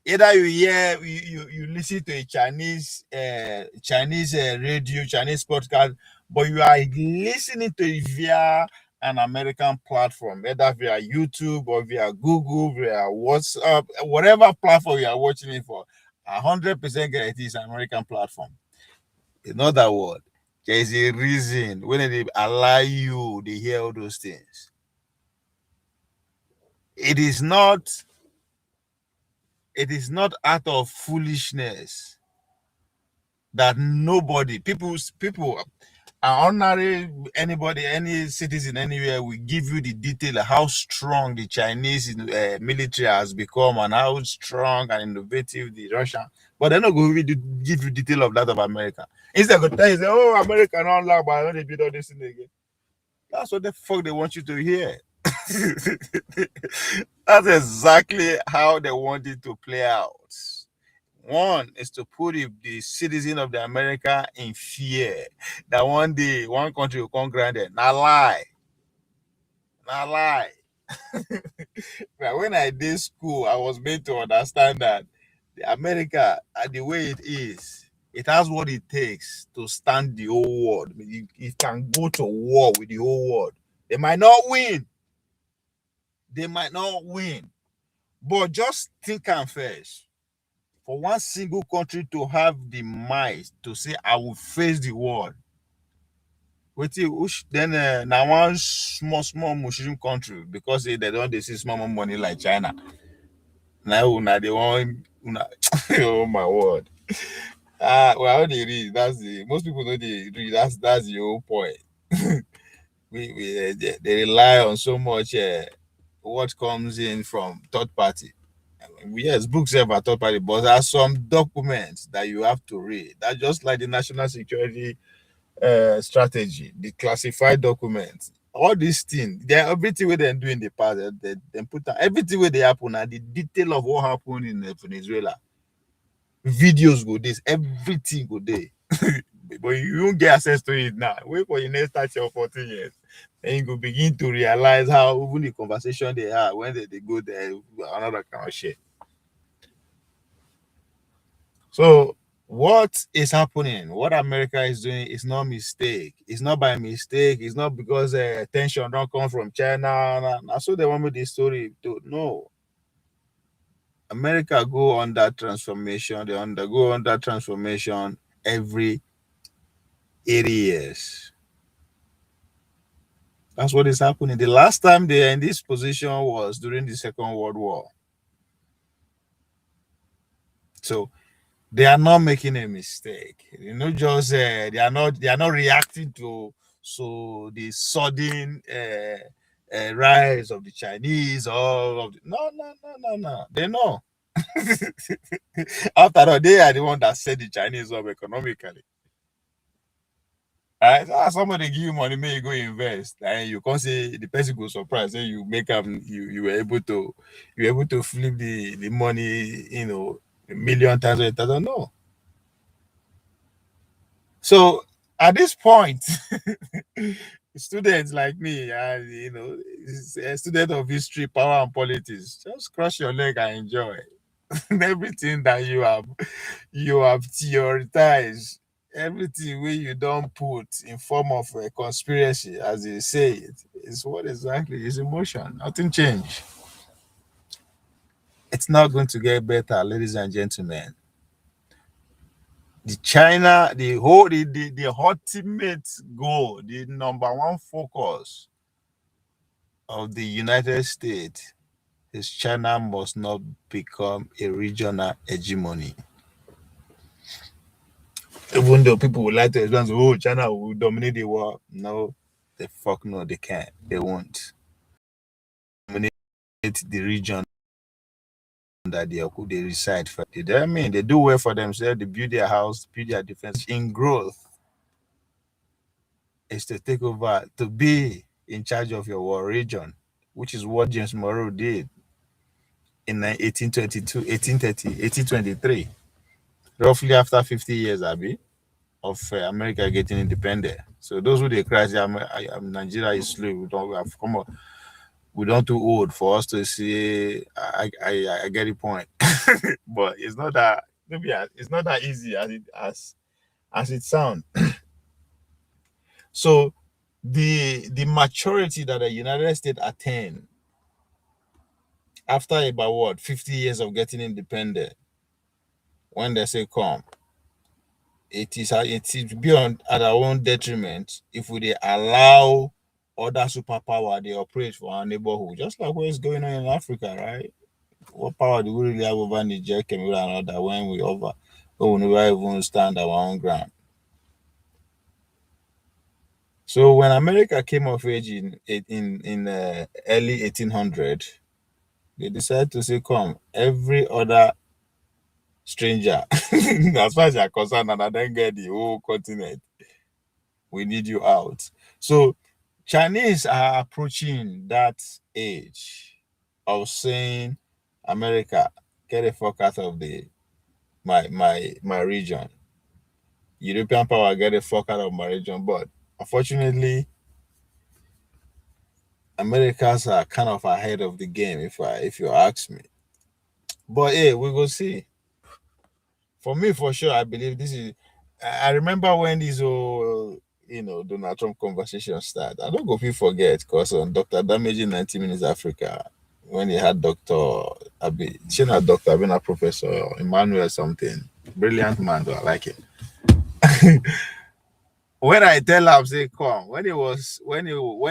Either you hear you listen to a Chinese radio, Chinese podcast, but you are listening to it via an American platform, either via YouTube or via Google, via WhatsApp, whatever platform you are watching it for. 100% guarantee it's an American platform. In other words, there is a reason when they allow you to hear all those things. It is not out of foolishness that people ordinary anybody, any citizen anywhere will give you the detail of how strong the Chinese military has become and how strong and innovative the Russian, but they're not going to give you detail of that of America. Instead of tell you, oh, America not allowed, but I don't beat all this thing again. That's what the fuck they want you to hear. That's exactly how they want it to play out. One is to put the citizen of the America in fear that one day one country will come granted. Not lie. But when I did school, I was made to understand that the America, the way it is, it has what it takes to stand the whole world. It can go to war with the whole world. They might not win. But just think and first. For one single country to have the might to say, I will face the world. Then now one small Muslim country, because they don't see small money like China. Now they want oh my word. Well, how they read, most people know they read, that's the whole point. They rely on so much what comes in from third party. Yes, books have a third party, but there are some documents that you have to read. That's just like the national security strategy, the classified documents. All these things, everything what they do in the past, they put down everything where they happen and the detail of what happened in Venezuela. Videos go this, everything go there. But you won't get access to it now. Wait for your next 30 or 14 years. And you go begin to realize how even the conversation they have when they go there, another kind of shit. So what is happening, what America is doing is not mistake. It's not by mistake. It's not because tension don't come from China. So they want me this story to no. America go under transformation. They undergo under transformation every 80 years. That's what is happening. The last time they are in this position was during the Second World War. So they are not making a mistake. You know, just they are not reacting to the sudden rise of the Chinese or of the, no. They know. After all, they are the one that set the Chinese up economically. So somebody give you money, may you go invest, and you can't say the person goes surprised. Say you make up, you were able to flip the money, a million times or 1,000. No. So at this point, students like me, a student of history, power, and politics, just cross your leg and enjoy everything that you have theorized. Everything where you don't put in form of a conspiracy, as they say it, is what exactly is emotion. Nothing changed. It's not going to get better, ladies and gentlemen. The ultimate goal, the number one focus of the United States is China must not become a regional hegemony. Even though people would like to explain, oh, China will dominate the world. No, the fuck no, they can't. They won't dominate the region that they reside for. I mean, they do well for themselves. They build their house, build their defense. In growth is to take over, to be in charge of your war region, which is what James Monroe did in 1822, 1830, 1823, roughly after 50 years, Abby, of America getting independent. So those who they cry, Nigeria is slow. We don't too old for us to see. I get the point, but it's not that easy as it sounds. So the maturity that the United States attained after about 50 years of getting independent, when they say come, it is beyond at our own detriment if we allow other superpower they operate for our neighborhood, just like what's going on in Africa, right? What power do we really have over Niger, Cameroon, and other when we never even stand our own ground? So when America came of age in early 1800, they decided to say, come, every other stranger, as far as you're concerned, and I don't get the whole continent, we need you out. So Chinese are approaching that age of saying, America, get the fuck out of my region. European power, get the fuck out of my region. But unfortunately, Americans are kind of ahead of the game, if you ask me. But hey, we will see. For me, for sure, I believe this is. I remember when this whole Donald Trump conversation started. I don't go if forget because on Dr. Damaging 90 Minutes Africa, when he had Dr. Abi, she not Dr. Abi, not Professor Emmanuel something. Brilliant man, though, I like it. When I tell him, say, come, when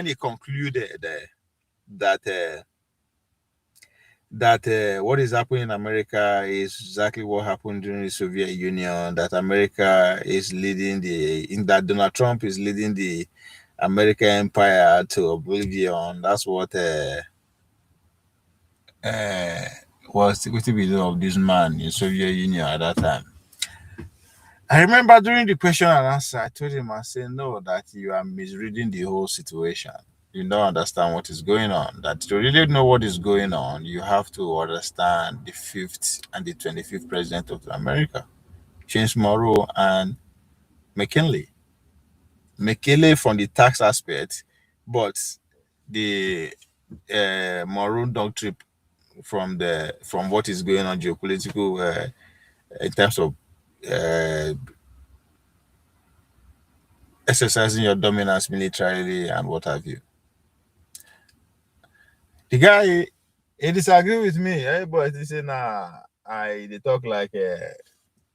he concluded that what is happening in America is exactly what happened during the Soviet Union, that America is that Donald Trump is leading the American empire to oblivion. That's what was security video of this man in Soviet Union at that time. I remember during the question and answer, I told him, I said, no, that you are misreading the whole situation. You don't understand what is going on. That to really know what is going on, you have to understand the 5th and the 25th president of America, James Monroe and McKinley. McKinley from the tax aspect, but the Monroe doctrine from what is going on geopolitical in terms of exercising your dominance militarily and what have you. The guy, he disagree with me. Everybody say, nah, they talk like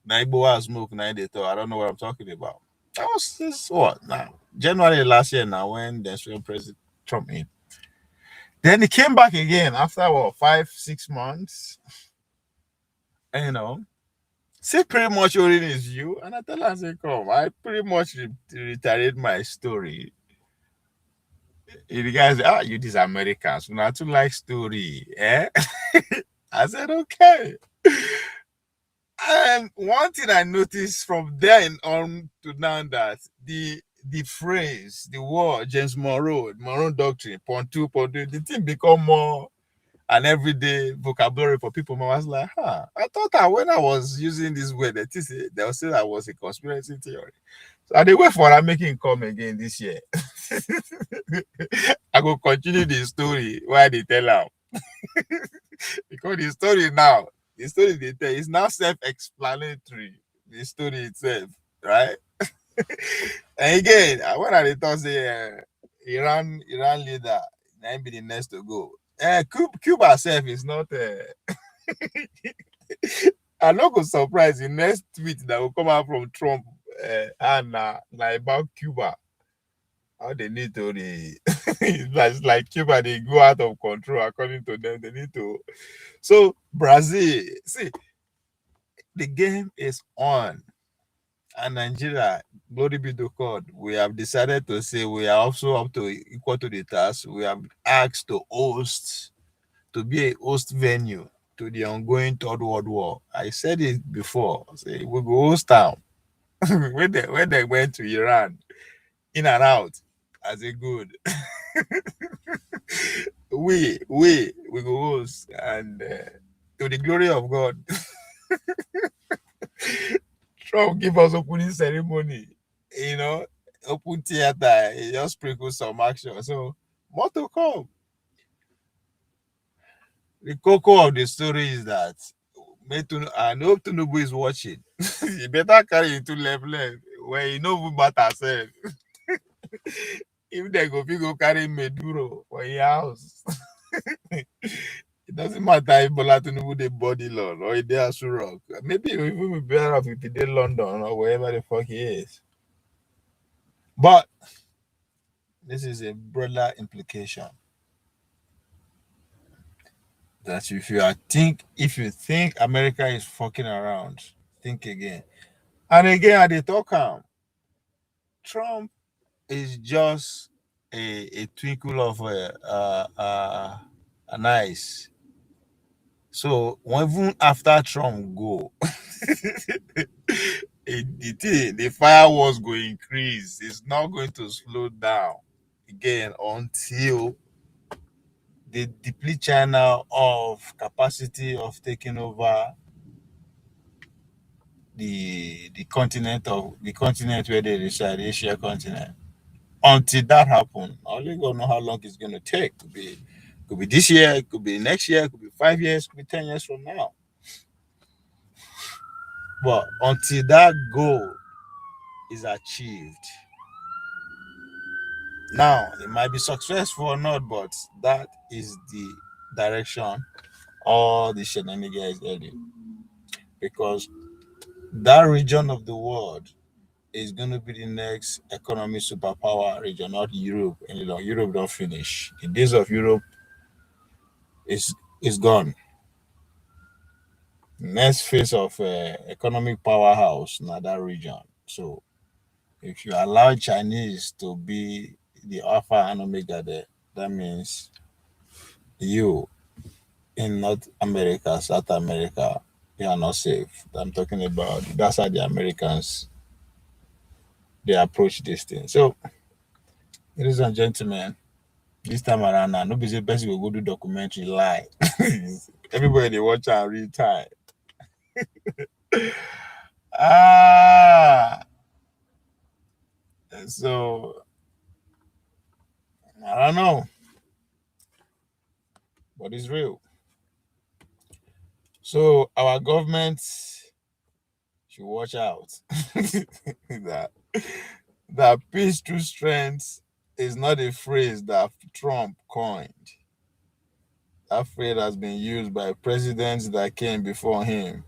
Naibo smoke, they talk. I don't know what I'm talking about. That was this what now? January last year now when the President Trump in. Then he came back again after what 5-6 months. And, you know, say pretty much holding his view, and I tell him, I say, come, I pretty much reiterate my story. The guy said, you these Americans, we not to like story, eh? I said, okay. And one thing I noticed from then on to now that the phrase, the word, James Monroe doctrine, pontu, the thing become more an everyday vocabulary for people. I was like, I thought that when I was using this word, they will say that was a conspiracy theory. So I wait for that making come again this year. I go continue the story while they tell them. Because the story they tell is now self-explanatory. The story itself, right? And again, when I thought say Iran leader, might be the next to go. Cuba herself is not. I'm not going to surprise the next tweet that will come out from Trump and about Cuba. How they need to it's like Cuba, they go out of control according to them. They need to. So Brazil, see, the game is on, and Nigeria, glory be to God, we have decided to say we are also up to equal to the task. We have asked to be a host venue to the ongoing Third World War. I said it before. Say we go host town when they went to Iran, in and out as a good. we go host, and to the glory of God, Trump give us opening ceremony. You know, open theater. He just sprinkle some action. So more to come. The cocoa of the story is that I know Tinubu is watching. You better carry it to level where you know who matter herself. If they go carry Maduro for your house. It doesn't matter if Bola Tinubu the body law or if they are rock. Maybe it will even be better off if he did London or wherever the fuck he is. But this is a broader implication. That if you think America is fucking around, think again. And again, at the talk, Trump is just a twinkle of an ice. So even after Trump go, the fireworks go increase. It's not going to slow down again until they deplete China of capacity of taking over the continent where they reside, the Asia continent. Until that happens, I only don't know how long it's going to take. Could be this year, it could be next year, it could be 5 years, it could be 10 years from now. But until that goal is achieved, now it might be successful or not, but that is the direction all the shenanigans is heading. Because that region of the world is going to be the next economic superpower region, not Europe any longer. Europe don't finish. The days of Europe is gone. Next phase of economic powerhouse in that region. So if you allow Chinese to be the alpha and omega there, that means you in North America, South America, they are not safe. I'm talking about that's how the Americans they approach this thing. So, ladies and gentlemen, this time around now, nobody say best will go do documentary lie. Everybody they watch and read time. So I don't know, but it's real. So our government should watch out that peace through strength is not a phrase that Trump coined. That phrase has been used by presidents that came before him,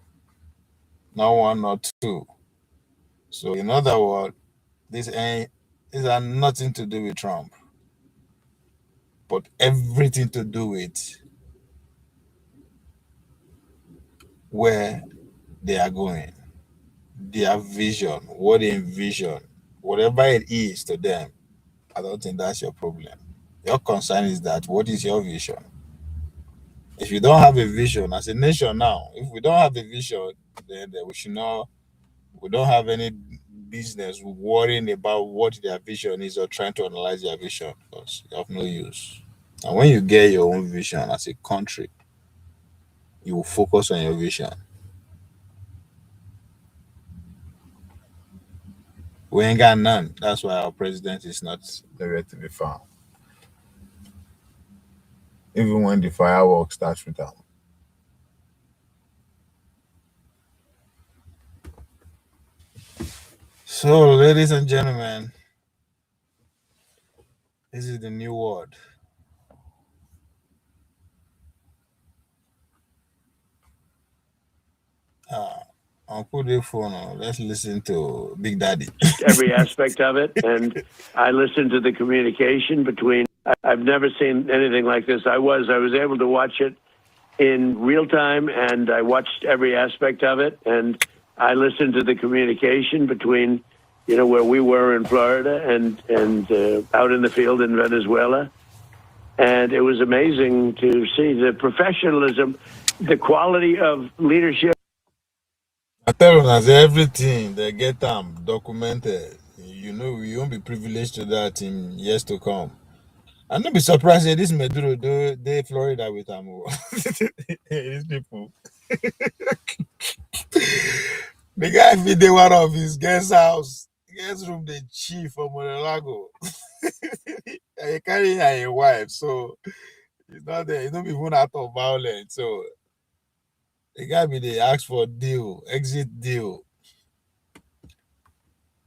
not one, not two. So in other words, these are nothing to do with Trump, but everything to do with where they are going, their vision, what they envision, whatever it is to them. I don't think that's your problem. Your concern is that what is your vision? If you don't have a vision as a nation now, if we don't have a vision, then we should not. We don't have any business worrying about what their vision is or trying to analyze their vision because you have no use. And when you get your own vision as a country, you will focus on your vision. We ain't got none. That's why our president is not nowhere to be found. Even when the fireworks starts with them. So, ladies and gentlemen, this is the new world. Uncle the phone. Let's listen to Big Daddy. Every aspect of it, and I listened to the communication between. I've never seen anything like this. I was able to watch it in real time, and I watched every aspect of it, and I listened to the communication between, where we were in Florida and out in the field in Venezuela, and it was amazing to see the professionalism, the quality of leadership. I tell you, as everything they get them documented. We won't be privileged to that in years to come. And don't be surprised that this Maduro they Florida with them. These people. The guy feed the one of his guest house, guest room, the chief from Mar-a-Lago. He carry a wife, so he's not there. He's not even out of violence. So the guy they ask for exit deal.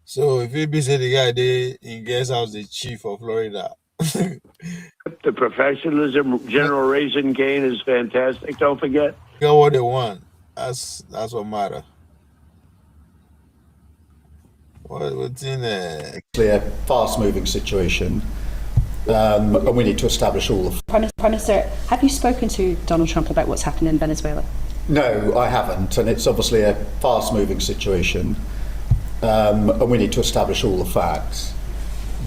So if he be say the guy they in guest house, the chief of Florida. The professionalism, General Raisin Kane is fantastic. Don't forget. Get what they want. That's what matter. What's in there? A fast-moving situation, and we need to establish all the. Prime Minister, have you spoken to Donald Trump about what's happening in Venezuela? No, I haven't, and it's obviously a fast-moving situation, and we need to establish all the facts.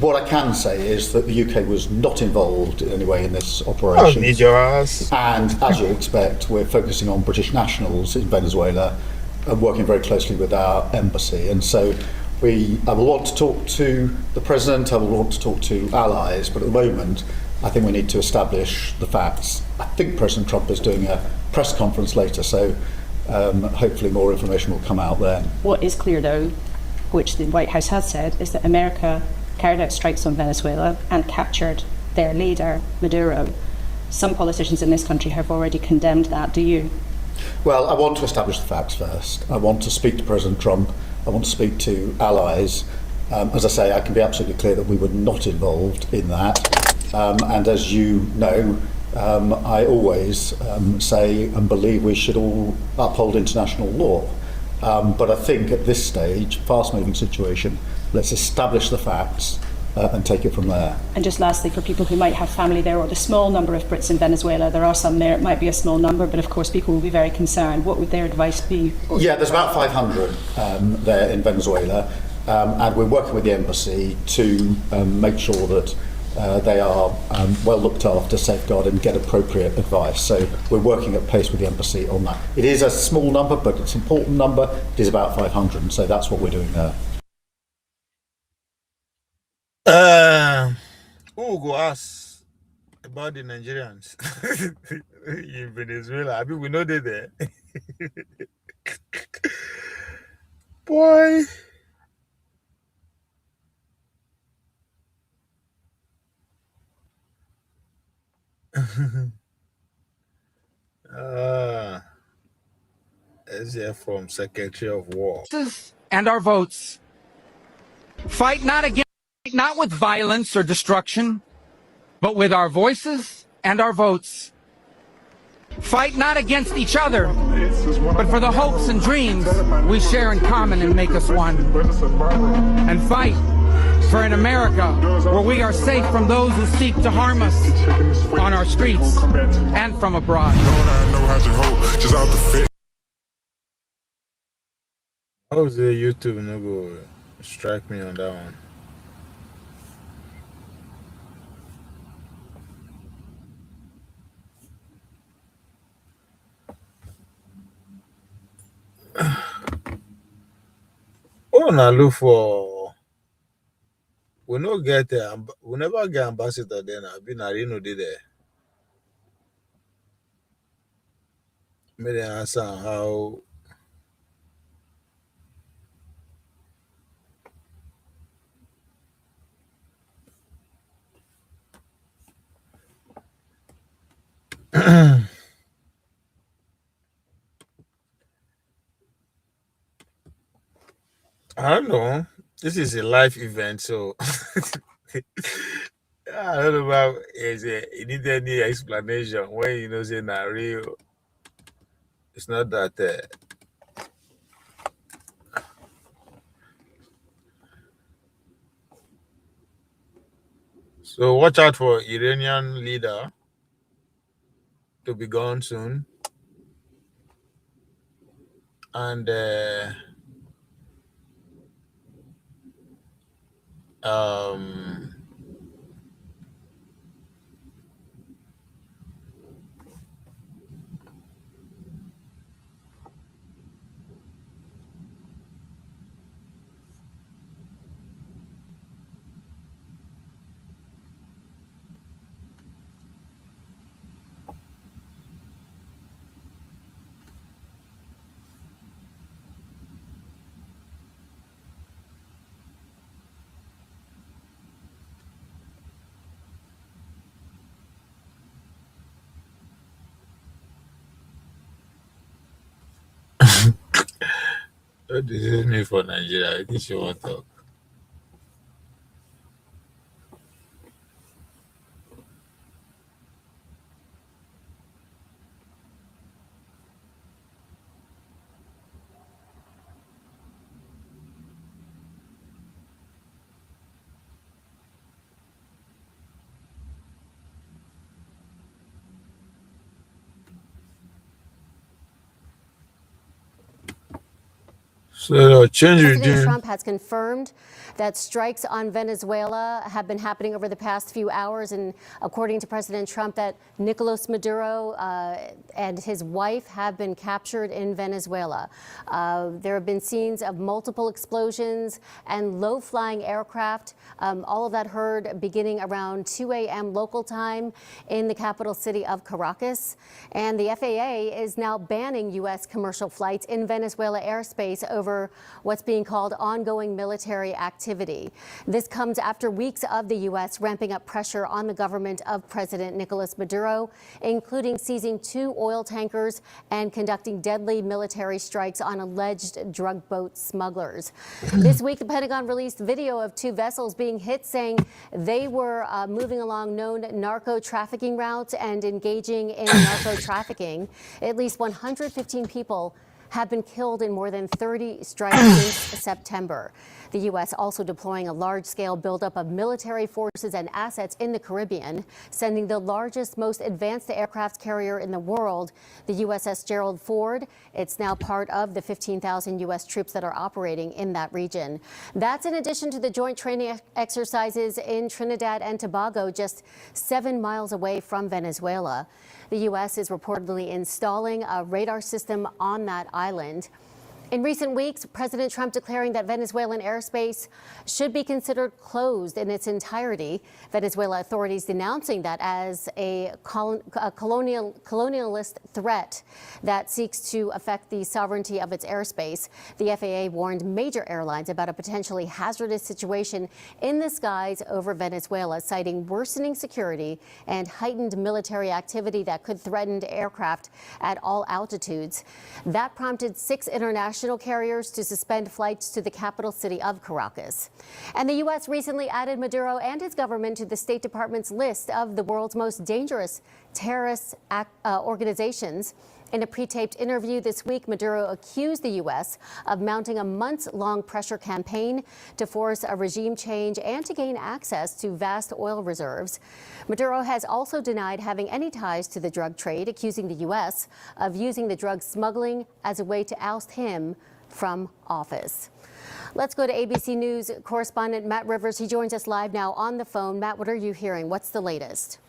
What I can say is that the UK was not involved in any way in this operation. Need your ass. And as you expect, we're focusing on British nationals in Venezuela and working very closely with our embassy. And so I will want to talk to the President, I will want to talk to allies, but at the moment, I think we need to establish the facts. I think President Trump is doing a press conference later, so hopefully more information will come out then. What is clear, though, which the White House has said, is that America carried out strikes on Venezuela and captured their leader, Maduro. Some politicians in this country have already condemned that. Do you? Well, I want to establish the facts first. I want to speak to President Trump. I want to speak to allies. As I say, I can be absolutely clear that we were not involved in that. And as you know, I always say and believe we should all uphold international law. But I think at this stage, fast-moving situation, let's establish the facts and take it from there. And just lastly, for people who might have family there or the small number of Brits in Venezuela, there are some there, it might be a small number, but of course people will be very concerned. What would their advice be? Yeah, there's about 500 there in Venezuela, and we're working with the embassy to make sure that they are well looked after, safeguarded, and get appropriate advice. So we're working at pace with the embassy on that. It is a small number, but it's an important number. It is about 500, so that's what we're doing there. Who will go ask about the Nigerians in Venezuela? I mean, we know they're there. Boy. Let's hear from Secretary of War. And our votes. Fight not with violence or destruction, but with our voices and our votes. Fight not against each other, but for the hopes and dreams we share in common and make us one. And fight for an America where we are safe from those who seek to harm us on our streets and from abroad. How's the YouTube no go strike me on that one? Oh, now look for. We no get we never get ambassador then. I've been Arino did there. May they answer how. I don't know. This is a live event, so I don't know about it need any explanation when you know say na real. It's not that. So watch out for Iranian leader to be gone soon, and this is me for Nigeria. This you want to talk. So change President Trump has confirmed that strikes on Venezuela have been happening over the past few hours, and according to President Trump, that Nicolas Maduro and his wife have been captured in Venezuela. There have been scenes of multiple explosions and low-flying aircraft. All of that heard beginning around 2 a.m. local time in the capital city of Caracas. And the FAA is now banning U.S. commercial flights in Venezuela airspace over what's being called ongoing military activity. This comes after weeks of the U.S. ramping up pressure on the government of President Nicolas Maduro, including seizing 2 oil tankers and conducting deadly military strikes on alleged drug boat smugglers. This week, the Pentagon released video of 2 vessels being hit, saying they were moving along known narco-trafficking routes and engaging in narco-trafficking. At least 115 people have been killed in more than 30 strikes since September. The U.S. also deploying a large-scale buildup of military forces and assets in the Caribbean, sending the largest, most advanced aircraft carrier in the world, the USS Gerald Ford. It's now part of the 15,000 U.S. troops that are operating in that region. That's in addition to the joint training exercises in Trinidad and Tobago, just 7 miles away from Venezuela. The U.S. is reportedly installing a radar system on that island. In recent weeks, President Trump declaring that Venezuelan airspace should be considered closed in its entirety. Venezuela authorities denouncing that as a colonialist threat that seeks to affect the sovereignty of its airspace. The FAA warned major airlines about a potentially hazardous situation in the skies over Venezuela, citing worsening security and heightened military activity that could threaten aircraft at all altitudes. That prompted 6 international carriers to suspend flights to the capital city of Caracas. And the U.S. recently added Maduro and his government to the State Department's list of the world's most dangerous terrorist organizations. In a pre-taped interview this week, Maduro accused the U.S. of mounting a months-long pressure campaign to force a regime change and to gain access to vast oil reserves. Maduro has also denied having any ties to the drug trade, accusing the U.S. of using the drug smuggling as a way to oust him from office. Let's go to ABC News correspondent Matt Rivers. He joins us live now on the phone. Matt, what are you hearing? What's the latest?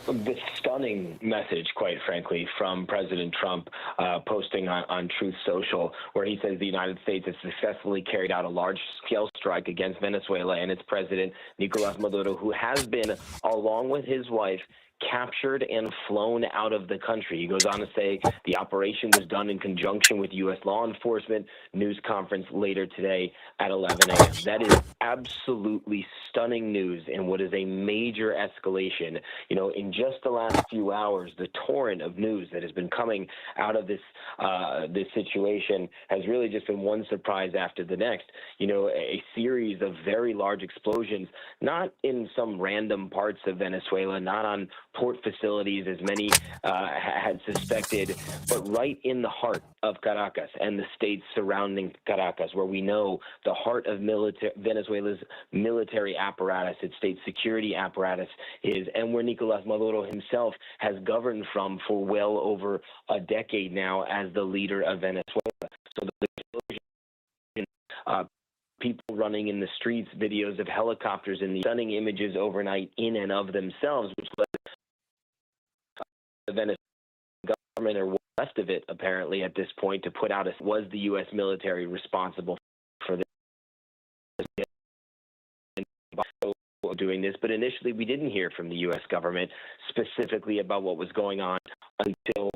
This stunning message, quite frankly, from President Trump posting on Truth Social, where he says the United States has successfully carried out a large-scale strike against Venezuela and its president, Nicolas Maduro, who has been, along with his wife, captured and flown out of the country. He goes on to say the operation was done in conjunction with U.S. law enforcement. News conference later today at 11 a.m. That is absolutely stunning news and what is a major escalation. You know, in just the last few hours, the torrent of news that has been coming out of this situation has really just been one surprise after the next. You know, a series of very large explosions, not in some random parts of Venezuela, not on port facilities, as many had suspected, but right in the heart of Caracas and the states surrounding Caracas, where we know the heart of Venezuela's military apparatus, its state security apparatus is, and where Nicolas Maduro himself has governed from for well over a decade now as the leader of Venezuela. So the people running in the streets, videos of helicopters, and the stunning images overnight in and of themselves, which led the Venezuelan government, or what's left of it apparently at this point, to put out was the U.S. military responsible for this doing this. But initially we didn't hear from the U.S. government specifically about what was going on until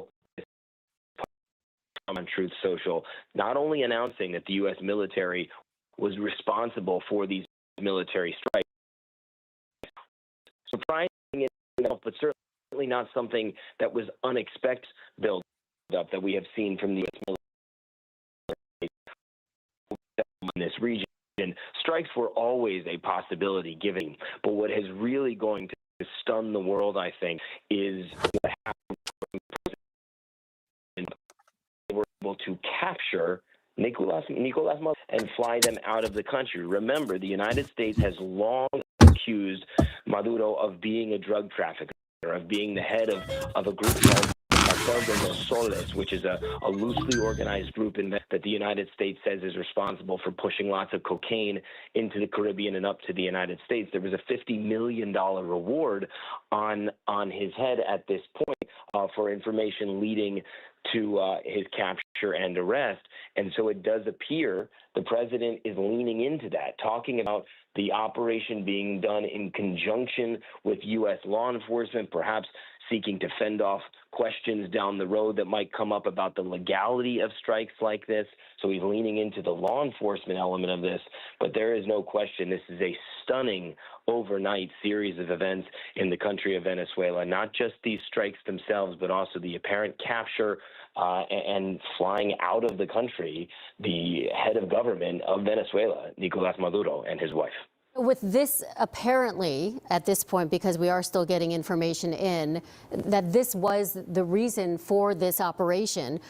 on Truth Social, not only announcing that the U.S. military was responsible for these military strikes. Surprising enough, but certainly not something that was unexpected build up that we have seen from the U.S. military in this region. Strikes were always a possibility given, but what is really going to stun the world, I think, is what happened when they were able to capture Nicolas Maduro and fly them out of the country. Remember, the United States has long accused Maduro of being a drug trafficker, of being the head of a group called Flores, which is a loosely organized group that the United States says is responsible for pushing lots of cocaine into the Caribbean and up to the United States. There was a $50 million reward on his head at this point for information leading to his capture and arrest. And so it does appear the president is leaning into that, talking about the operation being done in conjunction with U.S. law enforcement, perhaps seeking to fend off questions down the road that might come up about the legality of strikes like this. So he's leaning into the law enforcement element of this. But there is no question this is a stunning overnight series of events in the country of Venezuela, not just these strikes themselves, but also the apparent capture and flying out of the country, the head of government of Venezuela, Nicolas Maduro, and his wife. With this apparently, at this point, because we are still getting information in, that this was the reason for this operation,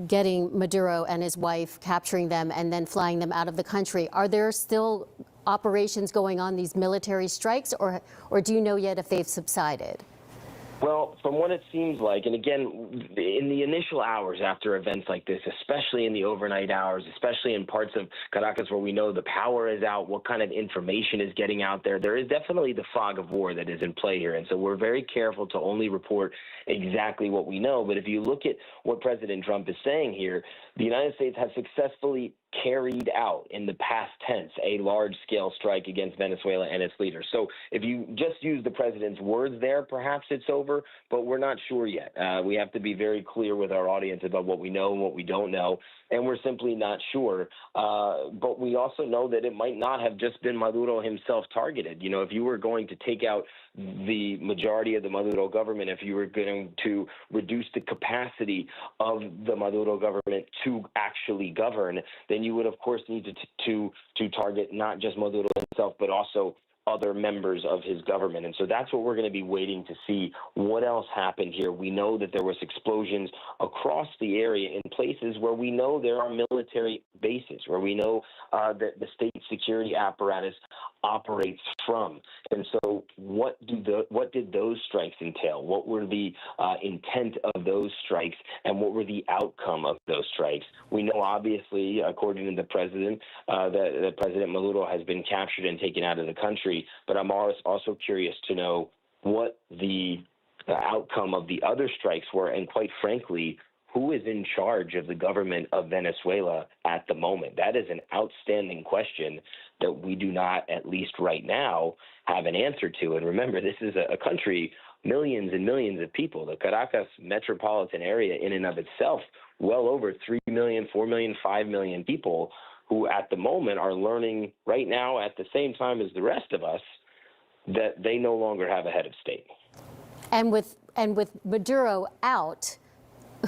getting Maduro and his wife, capturing them and then flying them out of the country. Are there still operations going on, these military strikes, or do you know yet if they've subsided? Well, from what it seems like, and again, in the initial hours after events like this, especially in the overnight hours, especially in parts of Caracas where we know the power is out, what kind of information is getting out there, there is definitely the fog of war that is in play here. And so we're very careful to only report exactly what we know. But if you look at what President Trump is saying here, the United States has successfully carried out in the past tense a large-scale strike against Venezuela and its leaders. So if you just use the president's words there, perhaps it's over, but we're not sure yet. We have to be very clear with our audience about what we know and what we don't know, and we're simply not sure. But we also know that it might not have just been Maduro himself targeted. You know, if you were going to take out the majority of the Maduro government, if you were going to reduce the capacity of the Maduro government to actually govern, then you would, of course, need to target not just Maduro himself, but also other members of his government. And so that's what we're going to be waiting to see. What else happened here? We know that there was explosions across the area in places where we know there are military bases, where we know that the state security apparatus operates from. And so what did those strikes entail? What were the intent of those strikes, and what were the outcome of those strikes? We know, obviously, according to the president, that President Maduro has been captured and taken out of the country. But I'm also curious to know what the outcome of the other strikes were, and quite frankly, who is in charge of the government of Venezuela at the moment? That is an outstanding question that we do not, at least right now, have an answer to. And remember, this is a country, millions and millions of people. The Caracas metropolitan area in and of itself, well over 3 million, 4 million, 5 million people who at the moment are learning right now at the same time as the rest of us that they no longer have a head of state. And with Maduro out,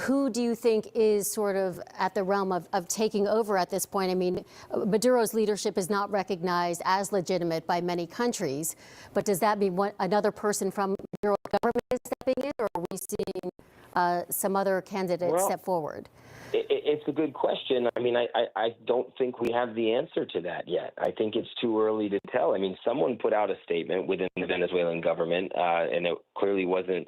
who do you think is sort of at the realm of taking over at this point? I mean, Maduro's leadership is not recognized as legitimate by many countries, but does that mean another person from Maduro's government is stepping in, or are we seeing some other candidates step forward? It's a good question. I mean, I don't think we have the answer to that yet. I think it's too early to tell. I mean, someone put out a statement within the Venezuelan government, and it clearly wasn't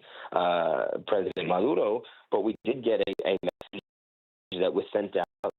President Maduro, but we did get a message that was sent out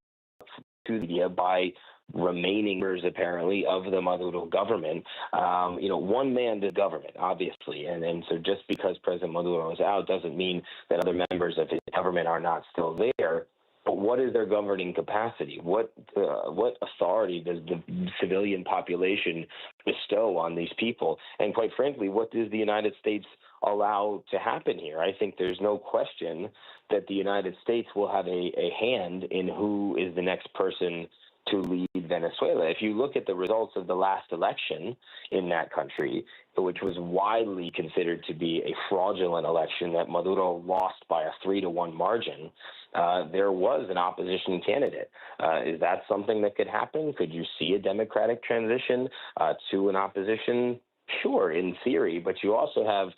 to the media by remaining members, apparently, of the Maduro government. You know, one man to government, obviously. And so just because President Maduro is out doesn't mean that other members of his government are not still there. But what is their governing capacity? What authority does the civilian population bestow on these people? And quite frankly, what does the United States allow to happen here? I think there's no question that the United States will have a hand in who is the next person to lead Venezuela. If you look at the results of the last election in that country, which was widely considered to be a fraudulent election that Maduro lost by a 3-1 margin, there was an opposition candidate. Is that something that could happen? Could you see a democratic transition to an opposition? Sure, in theory, but you also have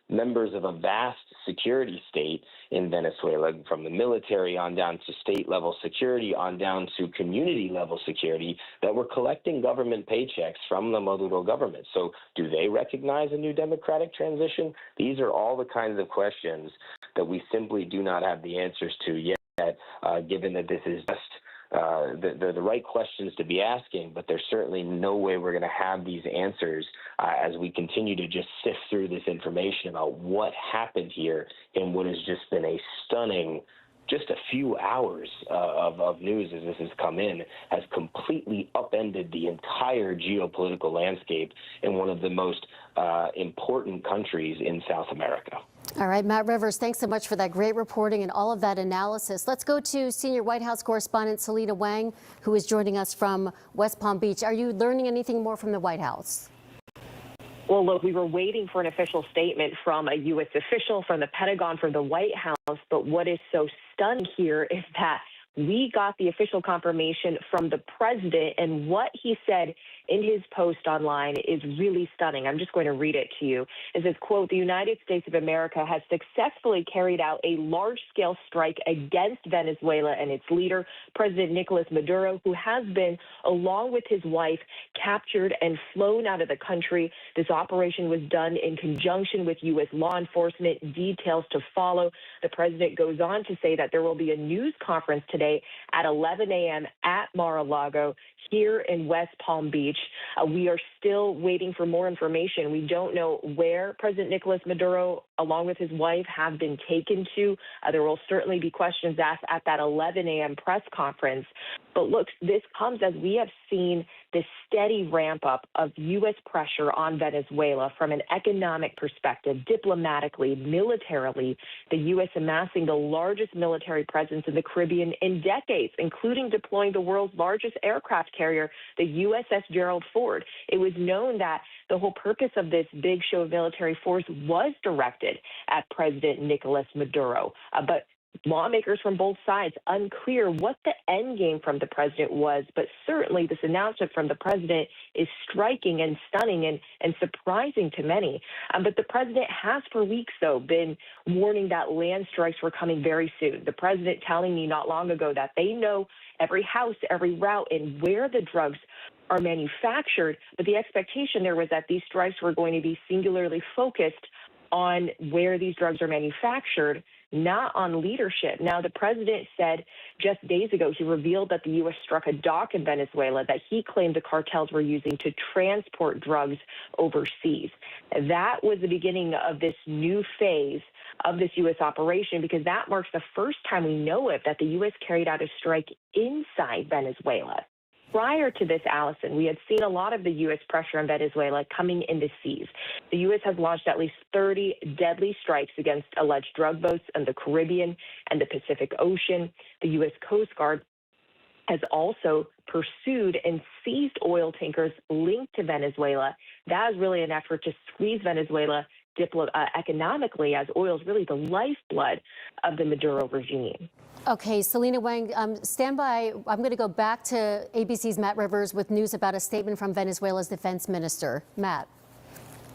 members of a vast security state in Venezuela, from the military on down to state-level security, on down to community-level security, that were collecting government paychecks from the Maduro government. So do they recognize a new democratic transition? These are all the kinds of questions that we simply do not have the answers to yet, given that this is just they're the right questions to be asking, but there's certainly no way we're going to have these answers as we continue to just sift through this information about what happened here in what has just been a stunning, just a few hours of news as this has come in, has completely upended the entire geopolitical landscape in one of the most important countries in South America. All right, Matt Rivers, thanks so much for that great reporting and all of that analysis. Let's go to senior White House correspondent Cilia Wang, who is joining us from West Palm Beach. Are you learning anything more from the White House? Well, look, we were waiting for an official statement from a U.S. official, from the Pentagon, from the White House. But what is so stunning here is that we got the official confirmation from the president, and what he said in his post online is really stunning. I'm just going to read it to you. It says, quote, "The United States of America has successfully carried out a large-scale strike against Venezuela and its leader, President Nicolas Maduro, who has been, along with his wife, captured and flown out of the country. This operation was done in conjunction with U.S. law enforcement. Details to follow." The president goes on to say that there will be a news conference today at 11 a.m. at Mar-a-Lago here in West Palm Beach. We are still waiting for more information. We don't know where President Nicolas Maduro, along with his wife, have been taken to. There will certainly be questions asked at that 11 a.m. press conference. But look, this comes as we have seen this steady ramp up of U.S. pressure on Venezuela from an economic perspective, diplomatically, militarily, the U.S. amassing the largest military presence in the Caribbean in decades, including deploying the world's largest aircraft carrier, the USS Gerald Ford. It was known that the whole purpose of this big show of military force was directed at President Nicolas Maduro. But lawmakers from both sides unclear what the end game from the president was, but certainly this announcement from the president is striking and stunning and surprising to many. But the president has for weeks, though, been warning that land strikes were coming very soon. The president telling me not long ago that they know every house, every route, and where the drugs are manufactured, but the expectation there was that these strikes were going to be singularly focused on where these drugs are manufactured, not on leadership. Now, the president said just days ago, he revealed that the U.S. struck a dock in Venezuela that he claimed the cartels were using to transport drugs overseas. That was the beginning of this new phase of this U.S. operation, because that marks the first time we know it that the U.S. carried out a strike inside Venezuela. Prior to this, Allison, we had seen a lot of the U.S. pressure on Venezuela coming in the seas. The U.S. has launched at least 30 deadly strikes against alleged drug boats in the Caribbean and the Pacific Ocean. The U.S. Coast Guard has also pursued and seized oil tankers linked to Venezuela. That is really an effort to squeeze Venezuela economically, as oil is really the lifeblood of the Maduro regime. Okay, Selena Wang, stand by. I'm going to go back to ABC's Matt Rivers with news about a statement from Venezuela's defense minister. Matt.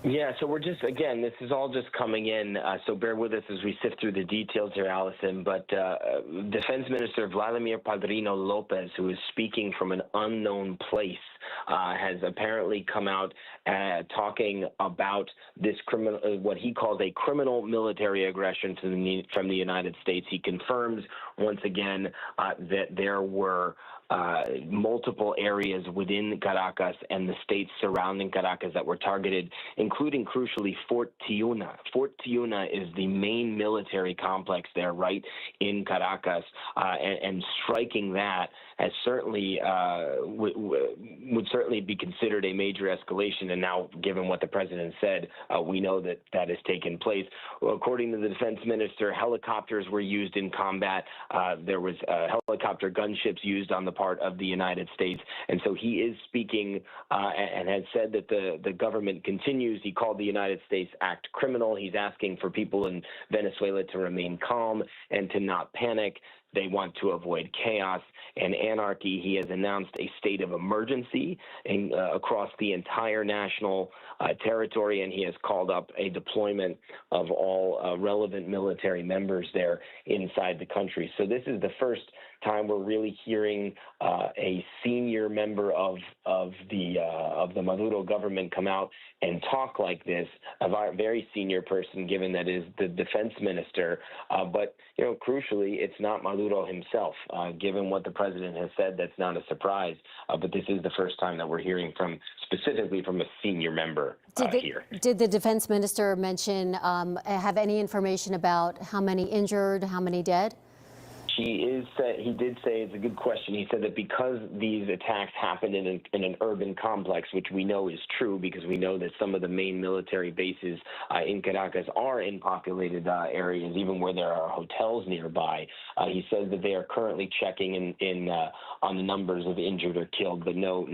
Yeah, so we're just, again, this is all just coming in, so bear with us as we sift through the details here, Allison. But Defense Minister Vladimir Padrino Lopez, who is speaking from an unknown place, has apparently come out talking about this criminal, what he calls a criminal military aggression from the United States. He confirms once again that there were multiple areas within Caracas and the states surrounding Caracas that were targeted, including, crucially, Fort Tiuna. Fort Tiuna is the main military complex there right in Caracas, and striking that has certainly would certainly be considered a major escalation. And now, given what the president said, we know that that has taken place. Well, according to the defense minister, helicopters were used in combat. There was helicopter gunships used on the part of the United States. And so he is speaking and has said that the government continues. He called the United States act criminal. He's asking for people in Venezuela to remain calm and to not panic. They want to avoid chaos and anarchy. He has announced a state of emergency across the entire national territory, and he has called up a deployment of all relevant military members there inside the country. So this is the first time we're really hearing a senior member of the Maduro government come out and talk like this, a very senior person, given that is the defense minister. But crucially, it's not Maduro himself. Given what the president has said, that's not a surprise. But this is the first time that we're hearing specifically from a senior member here. Did the defense minister mention, have any information about how many injured, how many dead? He did say, it's a good question. He said that because these attacks happened in an urban complex, which we know is true because we know that some of the main military bases in Caracas are in populated areas, even where there are hotels nearby. He says that they are currently checking on the numbers of injured or killed, but no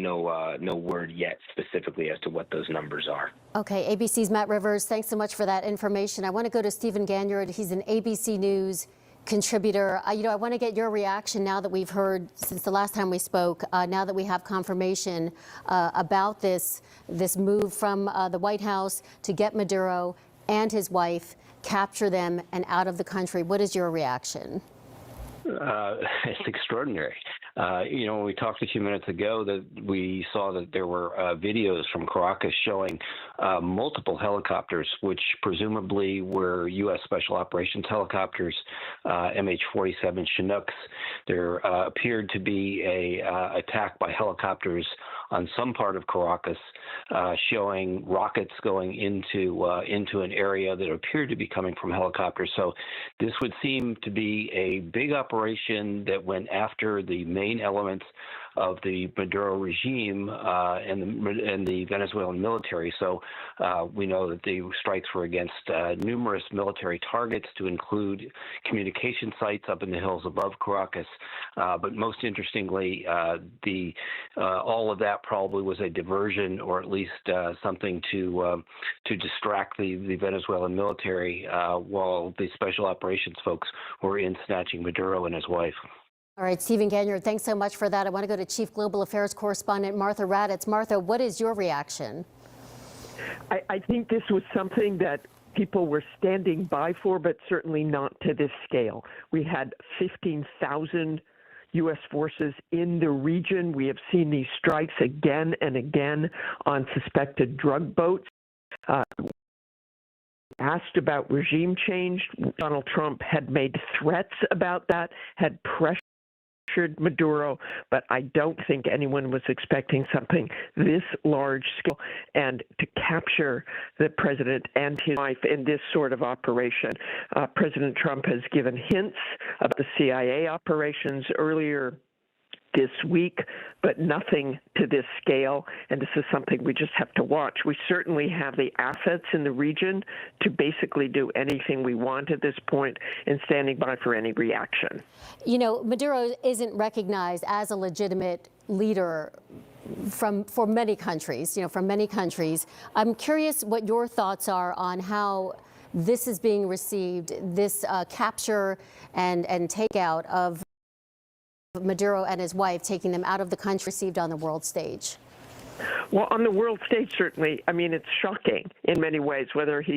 word yet specifically as to what those numbers are. Okay, ABC's Matt Rivers, thanks so much for that information. I want to go to Stephen Ganyard. He's in ABC News contributor. I want to get your reaction now that we've heard, since the last time we spoke, now that we have confirmation about this move from the White House to get Maduro and his wife, capture them and out of the country. What is your reaction? It's extraordinary. When we talked a few minutes ago, that we saw that there were videos from Caracas showing multiple helicopters, which presumably were U.S. Special Operations helicopters, MH-47 Chinooks. There appeared to be a attack by helicopters on some part of Caracas, showing rockets going into an area that appeared to be coming from helicopters. So this would seem to be a big operation that went after the main elements of the Maduro regime and the Venezuelan military. So we know that the strikes were against numerous military targets, to include communication sites up in the hills above Caracas. But most interestingly, all of that probably was a diversion, or at least something to distract the Venezuelan military while the special operations folks were in snatching Maduro and his wife. All right, Stephen Ganyard, thanks so much for that. I want to go to Chief Global Affairs Correspondent Martha Raddatz. Martha, what is your reaction? I think this was something that people were standing by for, but certainly not to this scale. We had 15,000 U.S. forces in the region. We have seen these strikes again and again on suspected drug boats. Asked about regime change, Donald Trump had made threats about that, had pressured Maduro, but I don't think anyone was expecting something this large scale, and to capture the president and his wife in this sort of operation. President Trump has given hints about the CIA operations earlier this week, but nothing to this scale, and this is something we just have to watch. We certainly have the assets in the region to basically do anything we want at this point, and standing by for any reaction. Maduro isn't recognized as a legitimate leader for many countries, from many countries. I'm curious what your thoughts are on how this is being received, this capture and takeout of Maduro and his wife, taking them out of the country, received on the world stage. Well, on the world stage, certainly. I mean, it's shocking in many ways, whether he